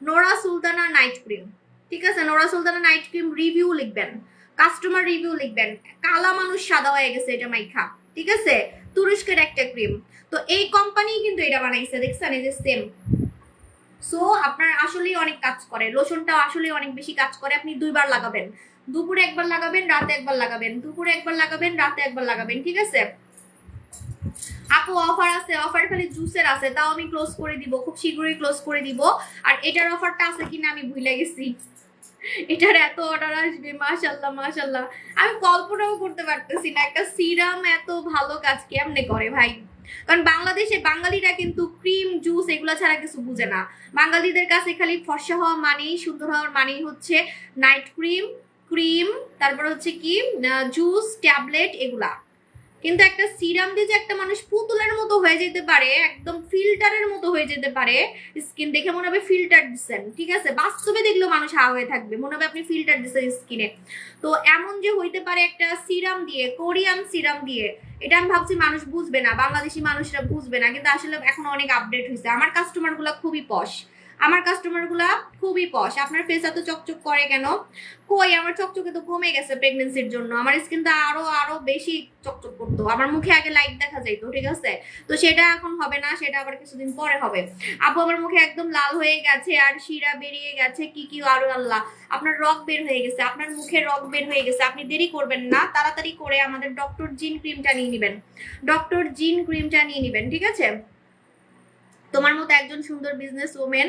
নোরা সুলতানা নাইট ক্রিম, ঠিক আছে? Nora Sultana night cream review লিখবেন, কাস্টমার রিভিউ লিখবেন, কালা মানুষ সাদা হয়ে গেছে এটা মাইখা, ঠিক আছে? তুরস্কের একটা ক্রিম, তো এই কোম্পানি কিন্তু এটা বানাইছে, দেখছেন? এই যে সেম। সো আপনার আসলেই অনেক কাজ করে, লোশনটা আসলেই অনেক বেশি কাজ করে। আপনি 2বার লাগাবেন, দুপুরে একবার লাগাবেন, রাতে একবার লাগাবেন, দুপুরে একবার লাগাবেন, রাতে একবার লাগাবেন, ঠিক আছে? আপু অফার আছে, অফার খালি জুসের আছে, তাও আমি ক্লোজ করে দিব, খুব শীঘ্রই ক্লোজ করে দিব। আর এটার অফারটা আছে কিনা আমি ভুলে গেছি, এটার এত অর্ডার আসবে, মাশাল্লাহ মাশাল্লাহ, আমি কল্পনাও করতে পারতেছি না একটা সিরাম এত ভালো কাজ কেমনে করে ভাই। কারণ বাংলাদেশে বাঙালিরা কিন্তু ক্রিম জুস এগুলো ছাড়া কিছু বুঝে না। বাঙালিদের কাছে খালি ফর্সা হওয়া মানেই, সুন্দর হওয়ার মানেই হচ্ছে নাইট ক্রিম, ক্রিম, তারপর হচ্ছে কি জুস, ট্যাবলেট এগুলা। কিন্তু একটা সিরাম দিয়ে যে একটা মানুষ পুতুলের মতো হয়ে যেতে পারে, একদম ফিল্টারের মতো হয়ে যেতে পারে, স্কিন দেখে মনে হবে ফিল্টার দিচ্ছেন, ঠিক আছে? বাস্তবে দেখলেও মানুষ হা হয়ে থাকবে, মনে হবে আপনি ফিল্টার দিচ্ছেন স্কিনে। তো এমন যে হইতে পারে একটা সিরাম দিয়ে, কোরিয়ান সিরাম দিয়ে, এটা আমি ভাবছি মানুষ বুঝবে না, বাংলাদেশি মানুষরা বুঝবে না, কিন্তু আসলে এখন অনেক আপডেট হয়েছে। আমার কাস্টমার গুলা খুবই পশ, আমার কাস্টমার গুলা খুবই পশ। আপনার ফেস এত চকচক করে কেন? কই আমার চকচকে তো কমে গেছে প্রেগনেন্সির জন্য, আমার স্কিন তো আরো আরো বেশি চকচক করতো, আমার মুখে আগে লাইট দেখা যাইতো, ঠিক আছে? তো সেটা এখন হবে না, সেটা আবার কিছুদিন পরে হবে। আপু আমার মুখে একদম লাল হয়ে গেছে, আর শিরা বেরিয়ে গেছে, কি কি আরো আল্লাহ, আপনার রগ বের হয়ে গেছে, আপনার মুখে রগ বের হয়ে গেছে। আপনি দেরি করবেন না, তাড়াতাড়ি করে আমাদের ডক্টর জিন ক্রিমটা নিয়ে নিবেন, ডক্টর জিন ক্রিমটা নিয়ে নিবেন, ঠিক আছে? তোমার মতো একজন সুন্দর বিজনেস ওমেন,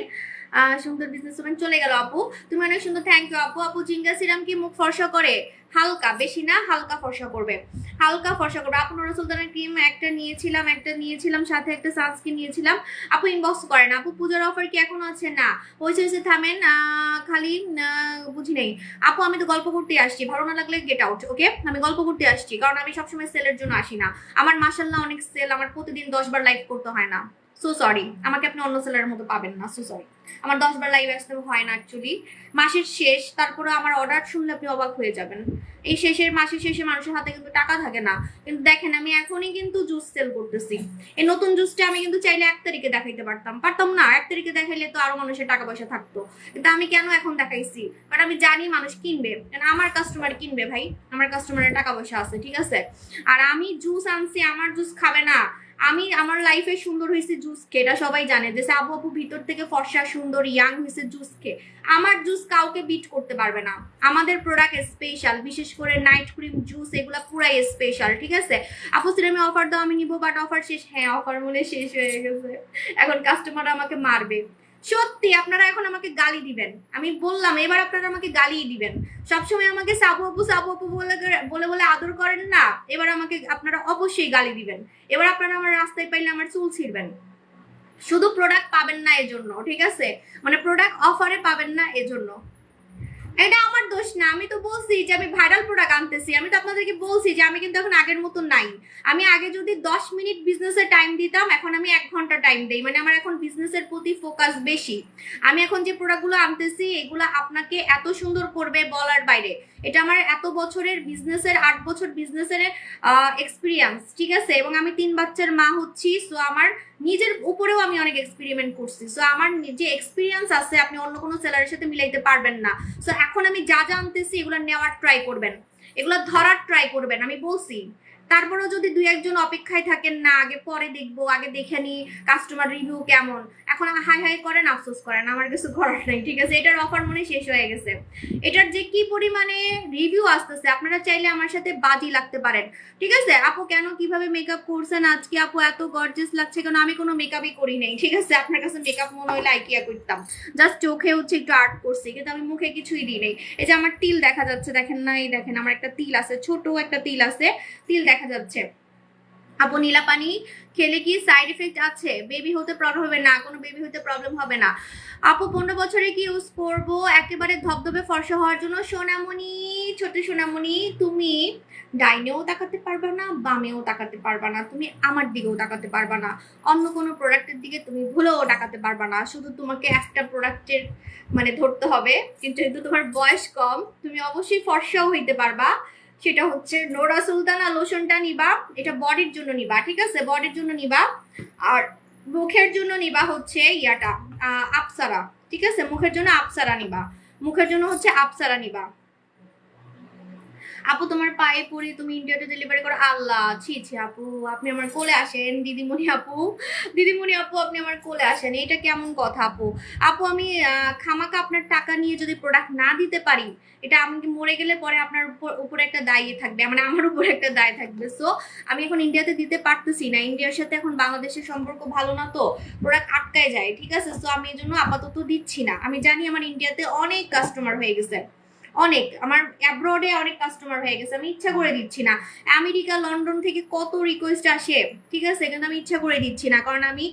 সুন্দর বিজনেস ওমেন চলে গেল আপু, তুমি অনেক সুন্দর, থ্যাংক ইউ আপু। আপু জিঙ্গা সিরাম কি মুখ ফর্সা করে? হালকা, বেশি না, হালকা ফর্সা করবে, হালকা ফর্সা করবে। আপু নোরা সুলতানের ক্রিম একটা নিয়েছিলাম, সাথে একটা সানস্ক্রিন নিয়েছিলাম। আপু ইনবক্স করেন। আপু পূজার অফার কি এখন আছে? না, হয়েছে থামেন, খালি বুঝি নেই আপু। আমি তো গল্প করতে আসছি, ভালো না লাগলে গেট আউট, ওকে? আমি গল্প করতে আসছি, কারণ আমি সবসময় সেলের জন্য আসি না। আমার মাশাল্লাহ অনেক সেল, আমার প্রতিদিন 10বার লাইভ করতে হয় না, সো সরি, আমাকে আপনি অন্য সেলারের মতো পাবেন না, সো সরি। আমার 10বার লাইভ আসতে হয় না অ্যাকচুয়ালি, মাসের শেষ, তারপরে আমার অর্ডার শুনলে আপনি অবাক হয়ে যাবেন। এই মাসের শেষে মানুষের হাতে কিন্তু টাকা থাকে না। কিন্তু দেখেন আমি এখনই কিন্তু জুস সেল করতেছি, এই নতুন জুসটা আমি কিন্তু চাইলে 1 তারিখে দেখাইতে পারতাম না, 1 তারিখে দেখাইলে তো আরো মানুষের টাকা পয়সা থাকতো, কিন্তু আমি কেন এখন দেখাইছি? কারণ আমি জানি মানুষ কিনবে, আমার কাস্টমার কিনবে ভাই, আমার কাস্টমারের টাকা পয়সা আছে, ঠিক আছে? আর আমি জুস আনছি, আমার জুস খাবে না। আমি আমার লাইফে সুন্দর হয়েছে জুস খেয়ে, এটা সবাই জানে যে আবু আপু ভিতর থেকে ফর্সা সুন্দর ইয়াং হয়েছে জুস খেয়ে। আমার জুস কাউকে বিট করতে পারবে না, আমাদের প্রোডাক্ট স্পেশাল, বিশেষ করে নাইট ক্রিম জুস এগুলা পুরাই স্পেশাল, ঠিক আছে? আপু সিরামে অফার দাও, আমি নিবো, বাট অফার শেষ। হ্যাঁ অফার মনে শেষ হয়ে গেছে, এখন কাস্টমার আমাকে মারবে। সত্যি আপনারা এখন আমাকে গালি দিবেন, আমি বললাম এবার আপনারা আমাকে গালিই দিবেন। সবসময় আমাকে সাবু আপু বলে বলে বলে আদর করেন না, এবার আমাকে আপনারা অবশ্যই গালি দিবেন। এবার আপনারা আমার রাস্তায় পাইলে আমার চুল ছিঁড়বেন। শুধু প্রোডাক্ট পাবেন না এজন্য, ঠিক আছে, মানে প্রোডাক্ট অফারে পাবেন না এজন্য। এটা আমার দোষ না, আমি তো বলছি যে আমি ভাইরাল প্রোডাক্ট আনতেছি, আমি তো আপনাদেরকে বলছি যে আমি কিন্তু এখন আগের মতো নাই। আমি আগে যদি 10 মিনিট বিজনেসের টাইম দিতাম, এখন আমি 1 ঘন্টা টাইম দেই, মানে আমার এখন বিজনেসের প্রতি ফোকাস বেশি। আমি এখন যে প্রোডাক্টগুলো আনতেছি এগুলো আপনাকে এত সুন্দর করবে বলার বাইরে। এটা আমার এত বছরের বিজনেসের, 8 বছর বিজনেসের এক্সপিরিয়েন্স, ঠিক আছে, এবং আমি 3 বাচ্চার মা হচ্ছি। সো আমার নিজের উপরেও আমি অনেক এক্সপেরিমেন্ট করছি। সো আমার যে এক্সপিরিয়েন্স আছে আপনি অন্য কোনো সেলারের সাথে মিলাইতে পারবেন না। সো এখন আমি যা জানতেছি এগুলো নেওয়ার ট্রাই করবেন, এগুলো ধরার ট্রাই করবেন, আমি বলছি। তারপরেও যদি 2-1 জন অপেক্ষায় থাকেন না আগে পরে দেখবো, আগে দেখে নি কাস্টমার রিভিউ কেমন, এখন হাই হাই করেন, আফসোস করেন, আমার কিছু করার নাই, ঠিক আছে। এটার অফার মনে শেষ হয়ে গেছে। এটার যে কি পরিমাণে রিভিউ আসতেছে, আপনারা চাইলে আমার সাথে বাজি লাগতে পারেন, ঠিক আছে। আপু কেন কিভাবে মেকআপ করছেন আজকে, আপু এত গর্জিয়াস লাগছে কেন, আমি কোনো মেকআপই করি নাই, ঠিক আছে। আপনার কাছে মেকআপ মনে হইলে আইকিয়া করতাম, জাস্ট চোখে হচ্ছে একটু আর্ট করছি, কিন্তু আমি মুখে কিছুই দিই নাই। এই যে আমার তিল দেখা যাচ্ছে, দেখেন না, এই দেখেন আমার একটা তিল আছে, ছোট একটা তিল আছে, তিল দেখা যাচ্ছে। আপু নীলা পানি খেলে কি সাইড এফেক্ট আছে? বেবি হতে প্রবলেম হবে না, কোনো বেবি হতে প্রবলেম হবে না। আপু 15 বছরে কি ইউজ করবো একেবারে ধবধবে ফর্সা হওয়ার জন্য? সোনামণি, ছোট সোনামণি, তুমি ডাইনেও তাকাতে পারবা না, বামেও তাকাতে পারবা না, তুমি আমার দিকেও তাকাতে পারবা না, অন্য কোনো প্রোডাক্টের দিকে তুমি ভুলেও তাকাতে পারবা না। শুধু তোমাকে একটা প্রোডাক্টের মানে ধরতে হবে, কিন্তু যেহেতু তোমার বয়স কম তুমি অবশ্যই ফর্সাও হইতে পারবা। সেটা হচ্ছে নোরা সুলতানা লোশনটা নিবা, এটা বডির জন্য নিবা, ঠিক আছে, বডির জন্য নিবা। আর মুখের জন্য নিবা হচ্ছে ইয়াটা আপসারা, ঠিক আছে, মুখের জন্য আপসারা নিবা, মুখের জন্য হচ্ছে আপসারা নিবা। আপু তোমার পায়ে পড়ি, তুমি ইন্ডিয়াতে ডেলিভারি করো। আল্লাহ, ছি ছি আপু, আপনি আমার কোলে আসেন। দিদিমণি আপু, দিদিমণি আপু, আপনি আমার কোলে আসেন, এটা কেমন কথা আপু? আপু আমি খামাকা আপনার টাকা নিয়ে যদি প্রোডাক্ট না দিতে পারি, এটা আমি মরে গেলে পরে আপনার উপরে একটা দায় থাকবে, মানে আমার উপরে একটা দায় থাকবে। সো আমি এখন ইন্ডিয়াতে দিতে পারতেছি না, ইন্ডিয়ার সাথে এখন বাংলাদেশের সম্পর্ক ভালো না, তো প্রোডাক্ট আটকায় যায়, ঠিক আছে। সো আমি এই জন্য আপাতত দিচ্ছি না। আমি জানি আমার ইন্ডিয়াতে অনেক কাস্টমার হয়ে গেছে, অনেক, আমার অ্যাব্রডে অনেক কাস্টমার হয়ে গেছে, আমি ইচ্ছা করে দিচ্ছি না। আমেরিকা, লন্ডন থেকে কত রিকোয়েস্ট আসে, ঠিক আছে, কিন্তু আমি ইচ্ছা করে দিচ্ছি না, কারণ আমি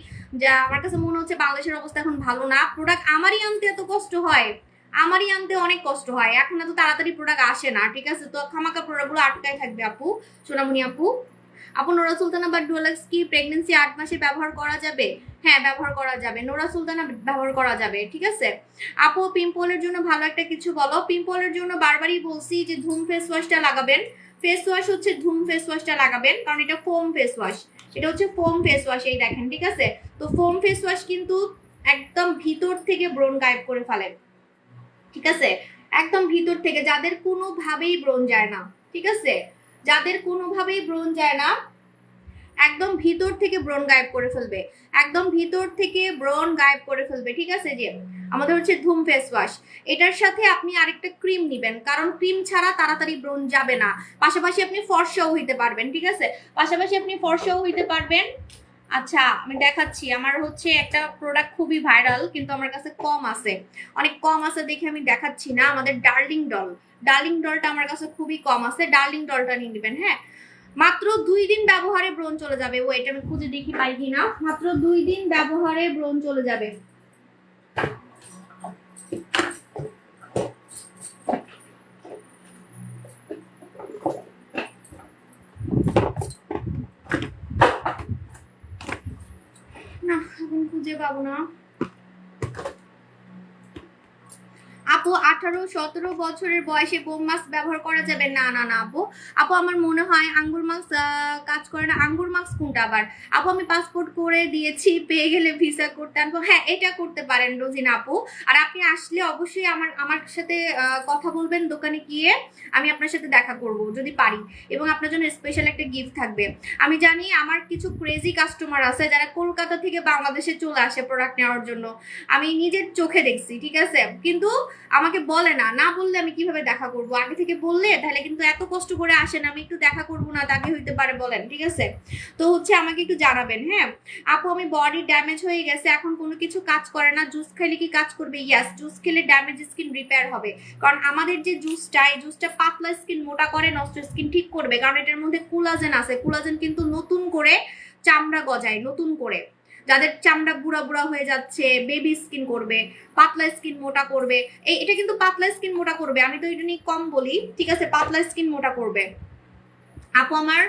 যা আমার কাছে মনে হচ্ছে বাংলাদেশের অবস্থা এখন ভালো না। প্রোডাক্ট আমারই আনতে এত কষ্ট হয়, আমারই আনতে অনেক কষ্ট হয়, এখন এত তাড়াতাড়ি প্রোডাক্ট আসে না, ঠিক আছে। তো খামাকা প্রোডাক্টগুলো আটকায় থাকবে আপু, সোনামণি আপু। আপু নোরা সুলতানা বা ডুয়ালাক্স কি প্রেগনেন্সি 8 মাসে ব্যবহার করা যাবে? হ্যাঁ ব্যবহার করা যাবে, নোরা সুলতানা ব্যবহার করা যাবে, ঠিক আছে। আপু পিম্পলের জন্য ভালো একটা কিছু বলো। পিম্পলের জন্য বারবারই বলছি যে ধুম ফেস ওয়াশটা লাগাবেন, ফেস ওয়াশ হচ্ছে ধুম ফেস ওয়াশটা লাগাবেন, কারণ এটা ফোম ফেস ওয়াশ, এটা হচ্ছে ফোম ফেস ওয়াশ, এই দেখেন, ঠিক আছে। তো ফোম ফেস ওয়াশ কিন্তু একদম ভিতর থেকে ব্রণ গায়েব করে ফেলে, ঠিক আছে, একদম ভিতর থেকে, যাদের কোনোভাবেই ব্রণ যায় না, ঠিক আছে, যাদের কোনোভাবেই ব্রণ যায় না, একদম ভিতর থেকে ব্রণ গায়েব করে ফেলবে, একদম ভিতর থেকে ব্রণ গায়েব করে ফেলবে, ঠিক আছে। যে আমাদের হচ্ছে ধুম ফেস ওয়াশ, এটার সাথে আপনি আরেকটা ক্রিম নিবেন, কারণ ক্রিম ছাড়া তাড়াতাড়ি ব্রণ যাবে না। পাশাপাশি আপনি ফর্সাও হইতে পারবেন, ঠিক আছে, পাশাপাশি আপনি ফর্সাও হইতে পারবেন। আচ্ছা আমি দেখাচ্ছি, আমার হচ্ছে একটা প্রোডাক্ট খুবই ভাইরাল, কিন্তু আমার কাছে কম আছে, অনেক কম আছে দেখে আমি দেখাচ্ছি না। আমাদের ডার্লিং ডল, ডার্লিং ডলটা আমার কাছে খুবই কম আছে, ডার্লিং ডলটা নিয়ে নেবেন। হ্যাঁ, মাত্র 2 দিন ব্যবহারে ব্রণ চলে যাবে। ওয়েট আমি খুঁজে দেখি পাই কিনা, মাত্র 2 দিন ব্যবহারে ব্রণ চলে যাবে। না এখন খুঁজে পাবো না। আপু 18-17 বছরের বয়সে বোম মাস্ক ব্যবহার করা যাবে? না না না আপু, আপু আমার মনে হয় আঙ্গুর মাস্ক কাজ করে না। আঙ্গুর মাস্ক কোনটা আবার? আপু আমি পাসপোর্ট করে দিয়েছি, পেয়ে গেলে ভিসা করতে আনবো। হ্যাঁ এটা করতে পারেন রোজিনা আপু। আর আপনি আসলে অবশ্যই আমার সাথে কথা বলবেন দোকানে গিয়ে, আমি আপনার সাথে দেখা করব যদি পারি, এবং আপনার জন্য স্পেশাল একটা গিফট থাকবে। আমি জানি আমার কিছু ক্রেজি কাস্টমার আছে যারা কলকাতা থেকে বাংলাদেশে চলে আসে প্রোডাক্ট নেওয়ার জন্য, আমি নিজের চোখে দেখছি, ঠিক আছে। কিন্তু আমাকে বলে না, না বললে আমি কিভাবে দেখা করব? আগে থেকে বললে তাহলে কিন্তু এত কষ্ট করে আসেন, আমি একটু দেখা করব না তাকে হইতে পারে বলেন? ঠিক আছে, তো হচ্ছে আমাকে একটু জানাবেন। হ্যাঁ আপু, আমি বডি ড্যামেজ হয়ে গেছে, এখন কোনো কিছু কাজ করে না, জুস খেলে কি কাজ করবে? ইয়াস, জুস খেলে ড্যামেজ স্কিন রিপেয়ার হবে, কারণ আমাদের যে জুসটা, এই জুসটা পাতলা স্কিন মোটা করে, নষ্ট স্কিন ঠিক করবে, কারণ এটার মধ্যে কোলাজেন আছে। কোলাজেন কিন্তু নতুন করে চামড়া গজায়, নতুন করে যাদের চামড়া বুড়া বুড়া হয়ে যাচ্ছে, বেবি স্কিন করবে, পাতলা স্কিন মোটা করবে। এটা কিন্তু পাতলা স্কিন মোটা করবে, আমি তো এটা নিয়ে কম বলি, ঠিক আছে, পাতলা স্কিন মোটা করবে। আপু আমার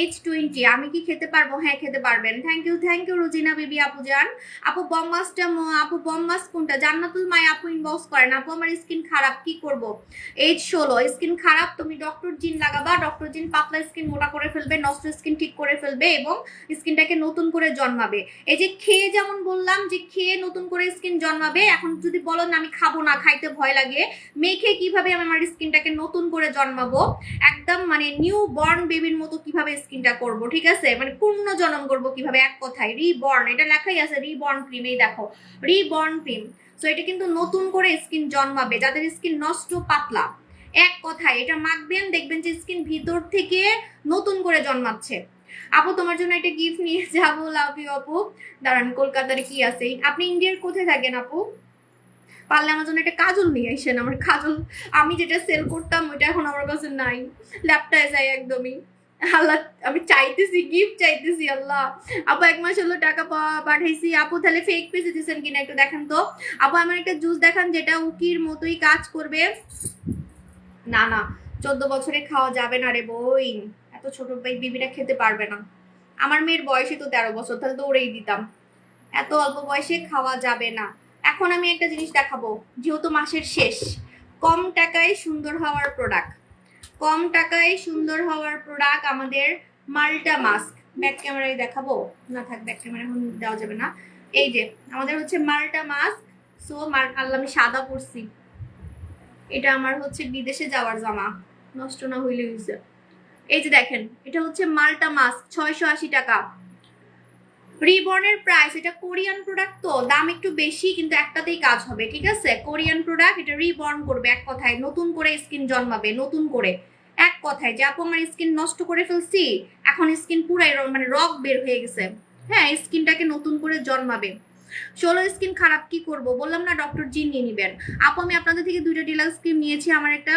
এজ 20, আমি কি খেতে পারবো? হ্যাঁ খেতে পারবেন। থ্যাংক ইউ রোজিনা বেবি আপু জান। আপু বম্বাসটা, আপু বম্বাস কোনটা? জান্নাতুল মাই আপু ইনবক্স করেন। আপু আমার স্কিন খারাপ, কি করব? এজ 16, স্কিন খারাপ, তুমি ডক্টর জিন লাগাবা। ডক্টর জিন পাতলা স্কিন মোটা করে ফেলবে, নষ্ট স্কিন ঠিক করে ফেলবে এবং স্কিনটাকে নতুন করে জন্মাবে। এই যে খেয়ে, যেমন বললাম যে খেয়ে নতুন করে স্কিন জন্মাবে, এখন যদি বলো না আমি খাবো না, খাইতে ভয় লাগে, মেখে কিভাবে আমি আমার স্কিনটাকে নতুন করে জন্মাবো, একদম মানে নিউ বর্ন বেবির মতো কিভাবে স্কিনটা করব, ঠিক আছে, মানে পূর্ণ জন্ম করবো কিভাবে, এক কথায় রিবর্ন, এটা লেখাই আছে রিবর্ন ক্রিম, এই দেখো রিবর্ন ক্রিম। সো এটা কিন্তু নতুন করে স্কিন জন্মাবে, যাদের স্কিন নষ্ট পাতলা, এক কথায় এটা মাখবেন, দেখবেন যে স্কিন ভিতর থেকে নতুন করে জন্মাচ্ছে। আপু তোমার জন্য একটা গিফট নিয়ে যাবো, লাভ ইউ আপু। দাঁড়ান, কলকাতার কি আছে? আপনি ইন্ডিয়ার কোথায় থাকেন আপু? পারলে আমার জন্য একটা কাজল নিয়ে আসেন, আমার কাজল আমি যেটা সেল করতাম ওইটা এখন আমার কাছে নাই, ল্যাপটায় যাই একদমই। আল্লাহ, আমি চাইতেছি, গিফট চাইতেছি। আল্লাহ, আপু 1 মাস হলো টাকা পাঠাইছি। আপু তাহলে ফেক পেজে দিচ্ছেন কিনা একটু দেখেন তো। আপু আমার একটা জুস দেখান যেটা উকির মতোই কাজ করবে। না না, 14 বছরে খাওয়া যাবে না রে বই, এত ছোট বেবিরা খেতে পারবে না। আমার মেয়ের বয়সে তো 13 বছর, তাহলে তো ওরেই দিতাম। এত অল্প বয়সে খাওয়া যাবে না। এখন আমি একটা জিনিস দেখাবো, যেহেতু মাসের শেষ, কম টাকায় সুন্দর হওয়ার প্রোডাক্ট, কম টাকায় সুন্দর হওয়ার প্রোডাক্ট আমাদের মাল্টা মাস্ক। ব্যাক ক্যামেরায় দেখাবো না, থাক ব্যাক ক্যামেরা এখন দেওয়া যাবে না। এই যে আমাদের হচ্ছে মাল্টা মাস্ক। সো আল্লাহ, আমি সাদা পরছি, এটা আমার হচ্ছে বিদেশে যাওয়ার জামা, নষ্ট না হইলে হয়েছে। এই যে দেখেন, এটা হচ্ছে মাল্টা মাস্ক, 680 টাকা। রিবর্নের প্রাইস, এটা কোরিয়ান প্রোডাক্ট তো দাম একটু বেশি, কিন্তু একটাতেই কাজ হবে, ঠিক আছে, কোরিয়ান প্রোডাক্ট, এটা রিবর্ন করবে, এক কথায় নতুন করে স্কিন জন্মাবে, নতুন করে, এক কথায় যে আপু আমার স্কিন নষ্ট করে ফেলছি, এখন স্কিন পুরাই মানে রক বের হয়ে গেছে, হ্যাঁ স্কিনটাকে নতুন করে জন্মাবে। 16 স্কিন খারাপ, কি করব? বললাম না ডক্টর জি নিয়ে নিবেন। আপু আমি আপনাদের থেকে 2টা ডিলাক্স ক্রিম নিয়েছি, আমার একটা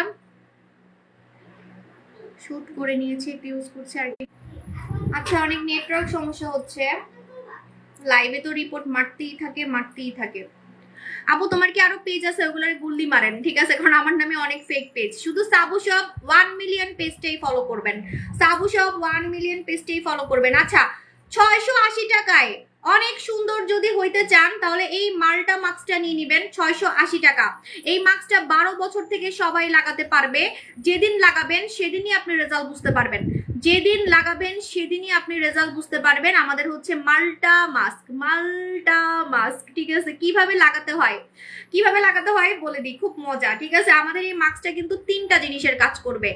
শুট করে নিয়েছি, একটু ইউজ করছি আর কি। আচ্ছা, অনেক নেটওয়ার্ক সমস্যা হচ্ছে, লাইভে তো রিপোর্ট মারতেই থাকে। আপু তোমার কি আরো পেজ আছে? ওগুলার গুল্লি মারেন, ঠিক আছে, কারণ আমার নামে অনেক ফেক পেজ। শুধু সাবু শপ 1 মিলিয়ন পেজটাই ফলো করবেন, সাবু শপ 1 মিলিয়ন পেজটাই ফলো করবেন। আচ্ছা, 680 টাকায় অনেক সুন্দর যদি হইতে চান তাহলে এই মাল্টা মাস্কটা নিয়ে নিবেন, 680 টাকা। এই মাস্কটা 12 বছর থেকে সবাই লাগাতে পারবে, যেদিন লাগাবেন সেদিনই আপনি রেজাল্ট বুঝতে পারবেন, যেদিন লাগাবেন সেদিনই আপনি রেজাল্ট বুঝতে পারবেন। আমাদের হচ্ছে মাল্টা মাস্ক, ঠিক আছে, কিভাবে লাগাতে হয় বলে দিই, খুব মজা, ঠিক আছে। আমাদের এই মাস্কটা কিন্তু 3টা জিনিসের কাজ করবে,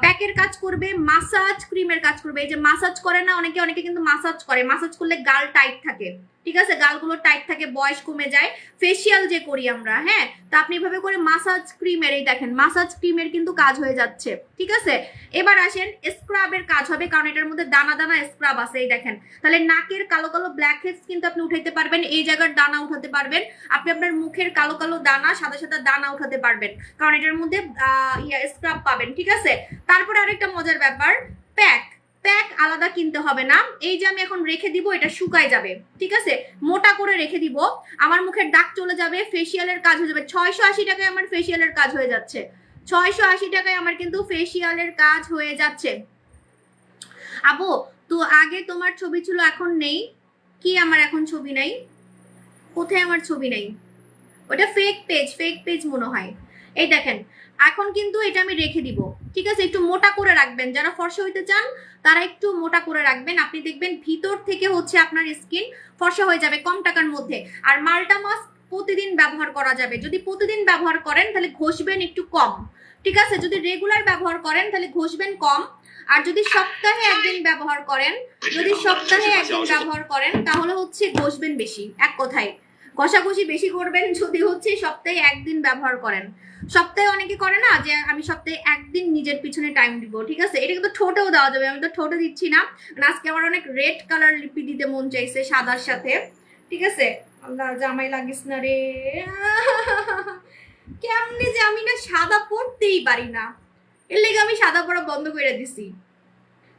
প্যাকের কাজ করবে, মাসাজ ক্রিমের কাজ করবে। এই যে মাসাজ করে না অনেকে কিন্তু মাসাজ করে, মাসাজ করলে গাল টাইট থাকে, ঠিক আছে, গালগুলো টাইট থাকে, বয়স কমে যায়। ফেসিয়াল যে করি আমরা, হ্যাঁ, তা আপনি এভাবে করে মাসাজ ক্রিমের, এই দেখেন মাসাজ ক্রিমের কিন্তু কাজ হয়ে যাচ্ছে, ঠিক আছে। এবার আসেন স্ক্রাবের কাজ হবে, কারণ এটার মধ্যে দানা দানা স্ক্রাব আছে, এই দেখেন। তাহলে নাকের কালো কালো ব্ল্যাক হেডস কিন্তু আপনি উঠাইতে পারবেন, এই জায়গার দানা উঠাতে পারবেন, আপনি আপনার মুখের কালো কালো দানা, সাদা সাদা দানা উঠাতে পারবেন, কারণ এটার মধ্যে স্ক্রাব পাবেন, ঠিক আছে। তারপরে আরেকটা মজার ব্যাপার, প্যাক আলাদা কিনতে হবে না। এই যে আমি এখন রেখে দিব, এটা শুকায় যাবে, ঠিক আছে, মোটা করে রেখে দিব, আমার মুখের দাগ চলে যাবে, ফেসিয়ালের কাজ হয়ে যাবে। 680 টাকায় আমার ফেসিয়ালের কাজ হয়ে যাচ্ছে, 680 টাকায় আমার কিন্তু ফেসিয়ালের কাজ হয়ে যাচ্ছে। আপু তো আগে তোমার ছবি ছিল, এখন নেই কি? আমার এখন ছবি নাই, কোথায় আমার ছবি নাই? ওটা ফেক পেজ মনে হয়। এই দেখেন, এখন কিন্তু এটা আমি রেখে দিব, ঠিক আছে। একটু মোটা করে রাখবেন, যারা ফর্সা হইতে চান তারা একটু মোটা করে রাখবেন, আপনি দেখবেন ভিতর থেকে হচ্ছে আপনার স্কিন ফর্সা হয়ে যাবে কম টাকার মধ্যে। আর মাল্টা মাস্ক প্রতিদিন ব্যবহার করা যাবে, যদি প্রতিদিন ব্যবহার করেন তাহলে ঘষবেন একটু কম, ঠিক আছে। যদি রেগুলার ব্যবহার করেন তাহলে ঘষবেন কম, আর যদি সপ্তাহে একদিন ব্যবহার করেন তাহলে হচ্ছে ঘষবেন বেশি, এক কথায় কষাকষি বেশি করবেন যদি হচ্ছে সপ্তাহে একদিন ব্যবহার করেন। সপ্তাহে অনেকে করে না যে আমি সপ্তাহে একদিন নিজের পিছনে টাইম দিব, ঠিক আছে? এটা কিন্তু ঠোঁটেও দেওয়া যাবে, আমি তো ঠোঁটে দিচ্ছি না। আজকে আমার অনেক রেড কালার লিপি দিতে মন চাইছে সাদার সাথে, ঠিক আছে? আল্লাহ জামাই লাগিস না রে। কেমনে যে আমি না সাদা পড়তেই পারি না, এর লেগে আমি সাদা পড়া বন্ধ করে দিছি।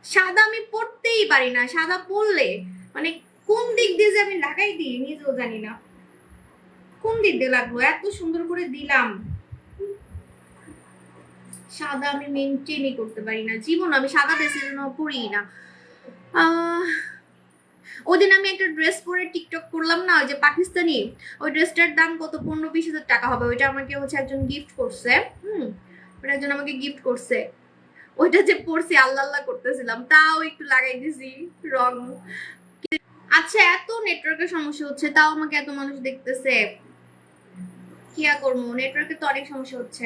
সাদা আমি পড়তেই পারি না, সাদা পড়লে মানে কোন দিক দিয়ে যে আমি লাগাই দিই নিজেও জানি না কোন দিক দিয়ে লাগলো। এত সুন্দর করে দিলাম, সাদা আমি মেনটেনই করতে পারি না জীবন, আমি সাদা ড্রেসের জন্য পড়ি না। ওদিন আমি একটা ড্রেস পরে টিকটক করলাম না, ওই যে পাকিস্তানি, ওই ড্রেসটার দাম কত 15-20 হাজার টাকা হবে। ওইটা আমাকে হচ্ছে একজন গিফট করছে। ওটা একজন আমাকে গিফট করছে। ওইটা যে পরছি আল্লাহ আল্লাহ করতেছিলাম, তাও একটু লাগাই দিছি রং। আচ্ছা এত নেটওয়ার্কের সমস্যা হচ্ছে, তাও আমাকে এত মানুষ দেখতেছে, কি আর করবো, নেটওয়ার্কের তো অনেক সমস্যা হচ্ছে।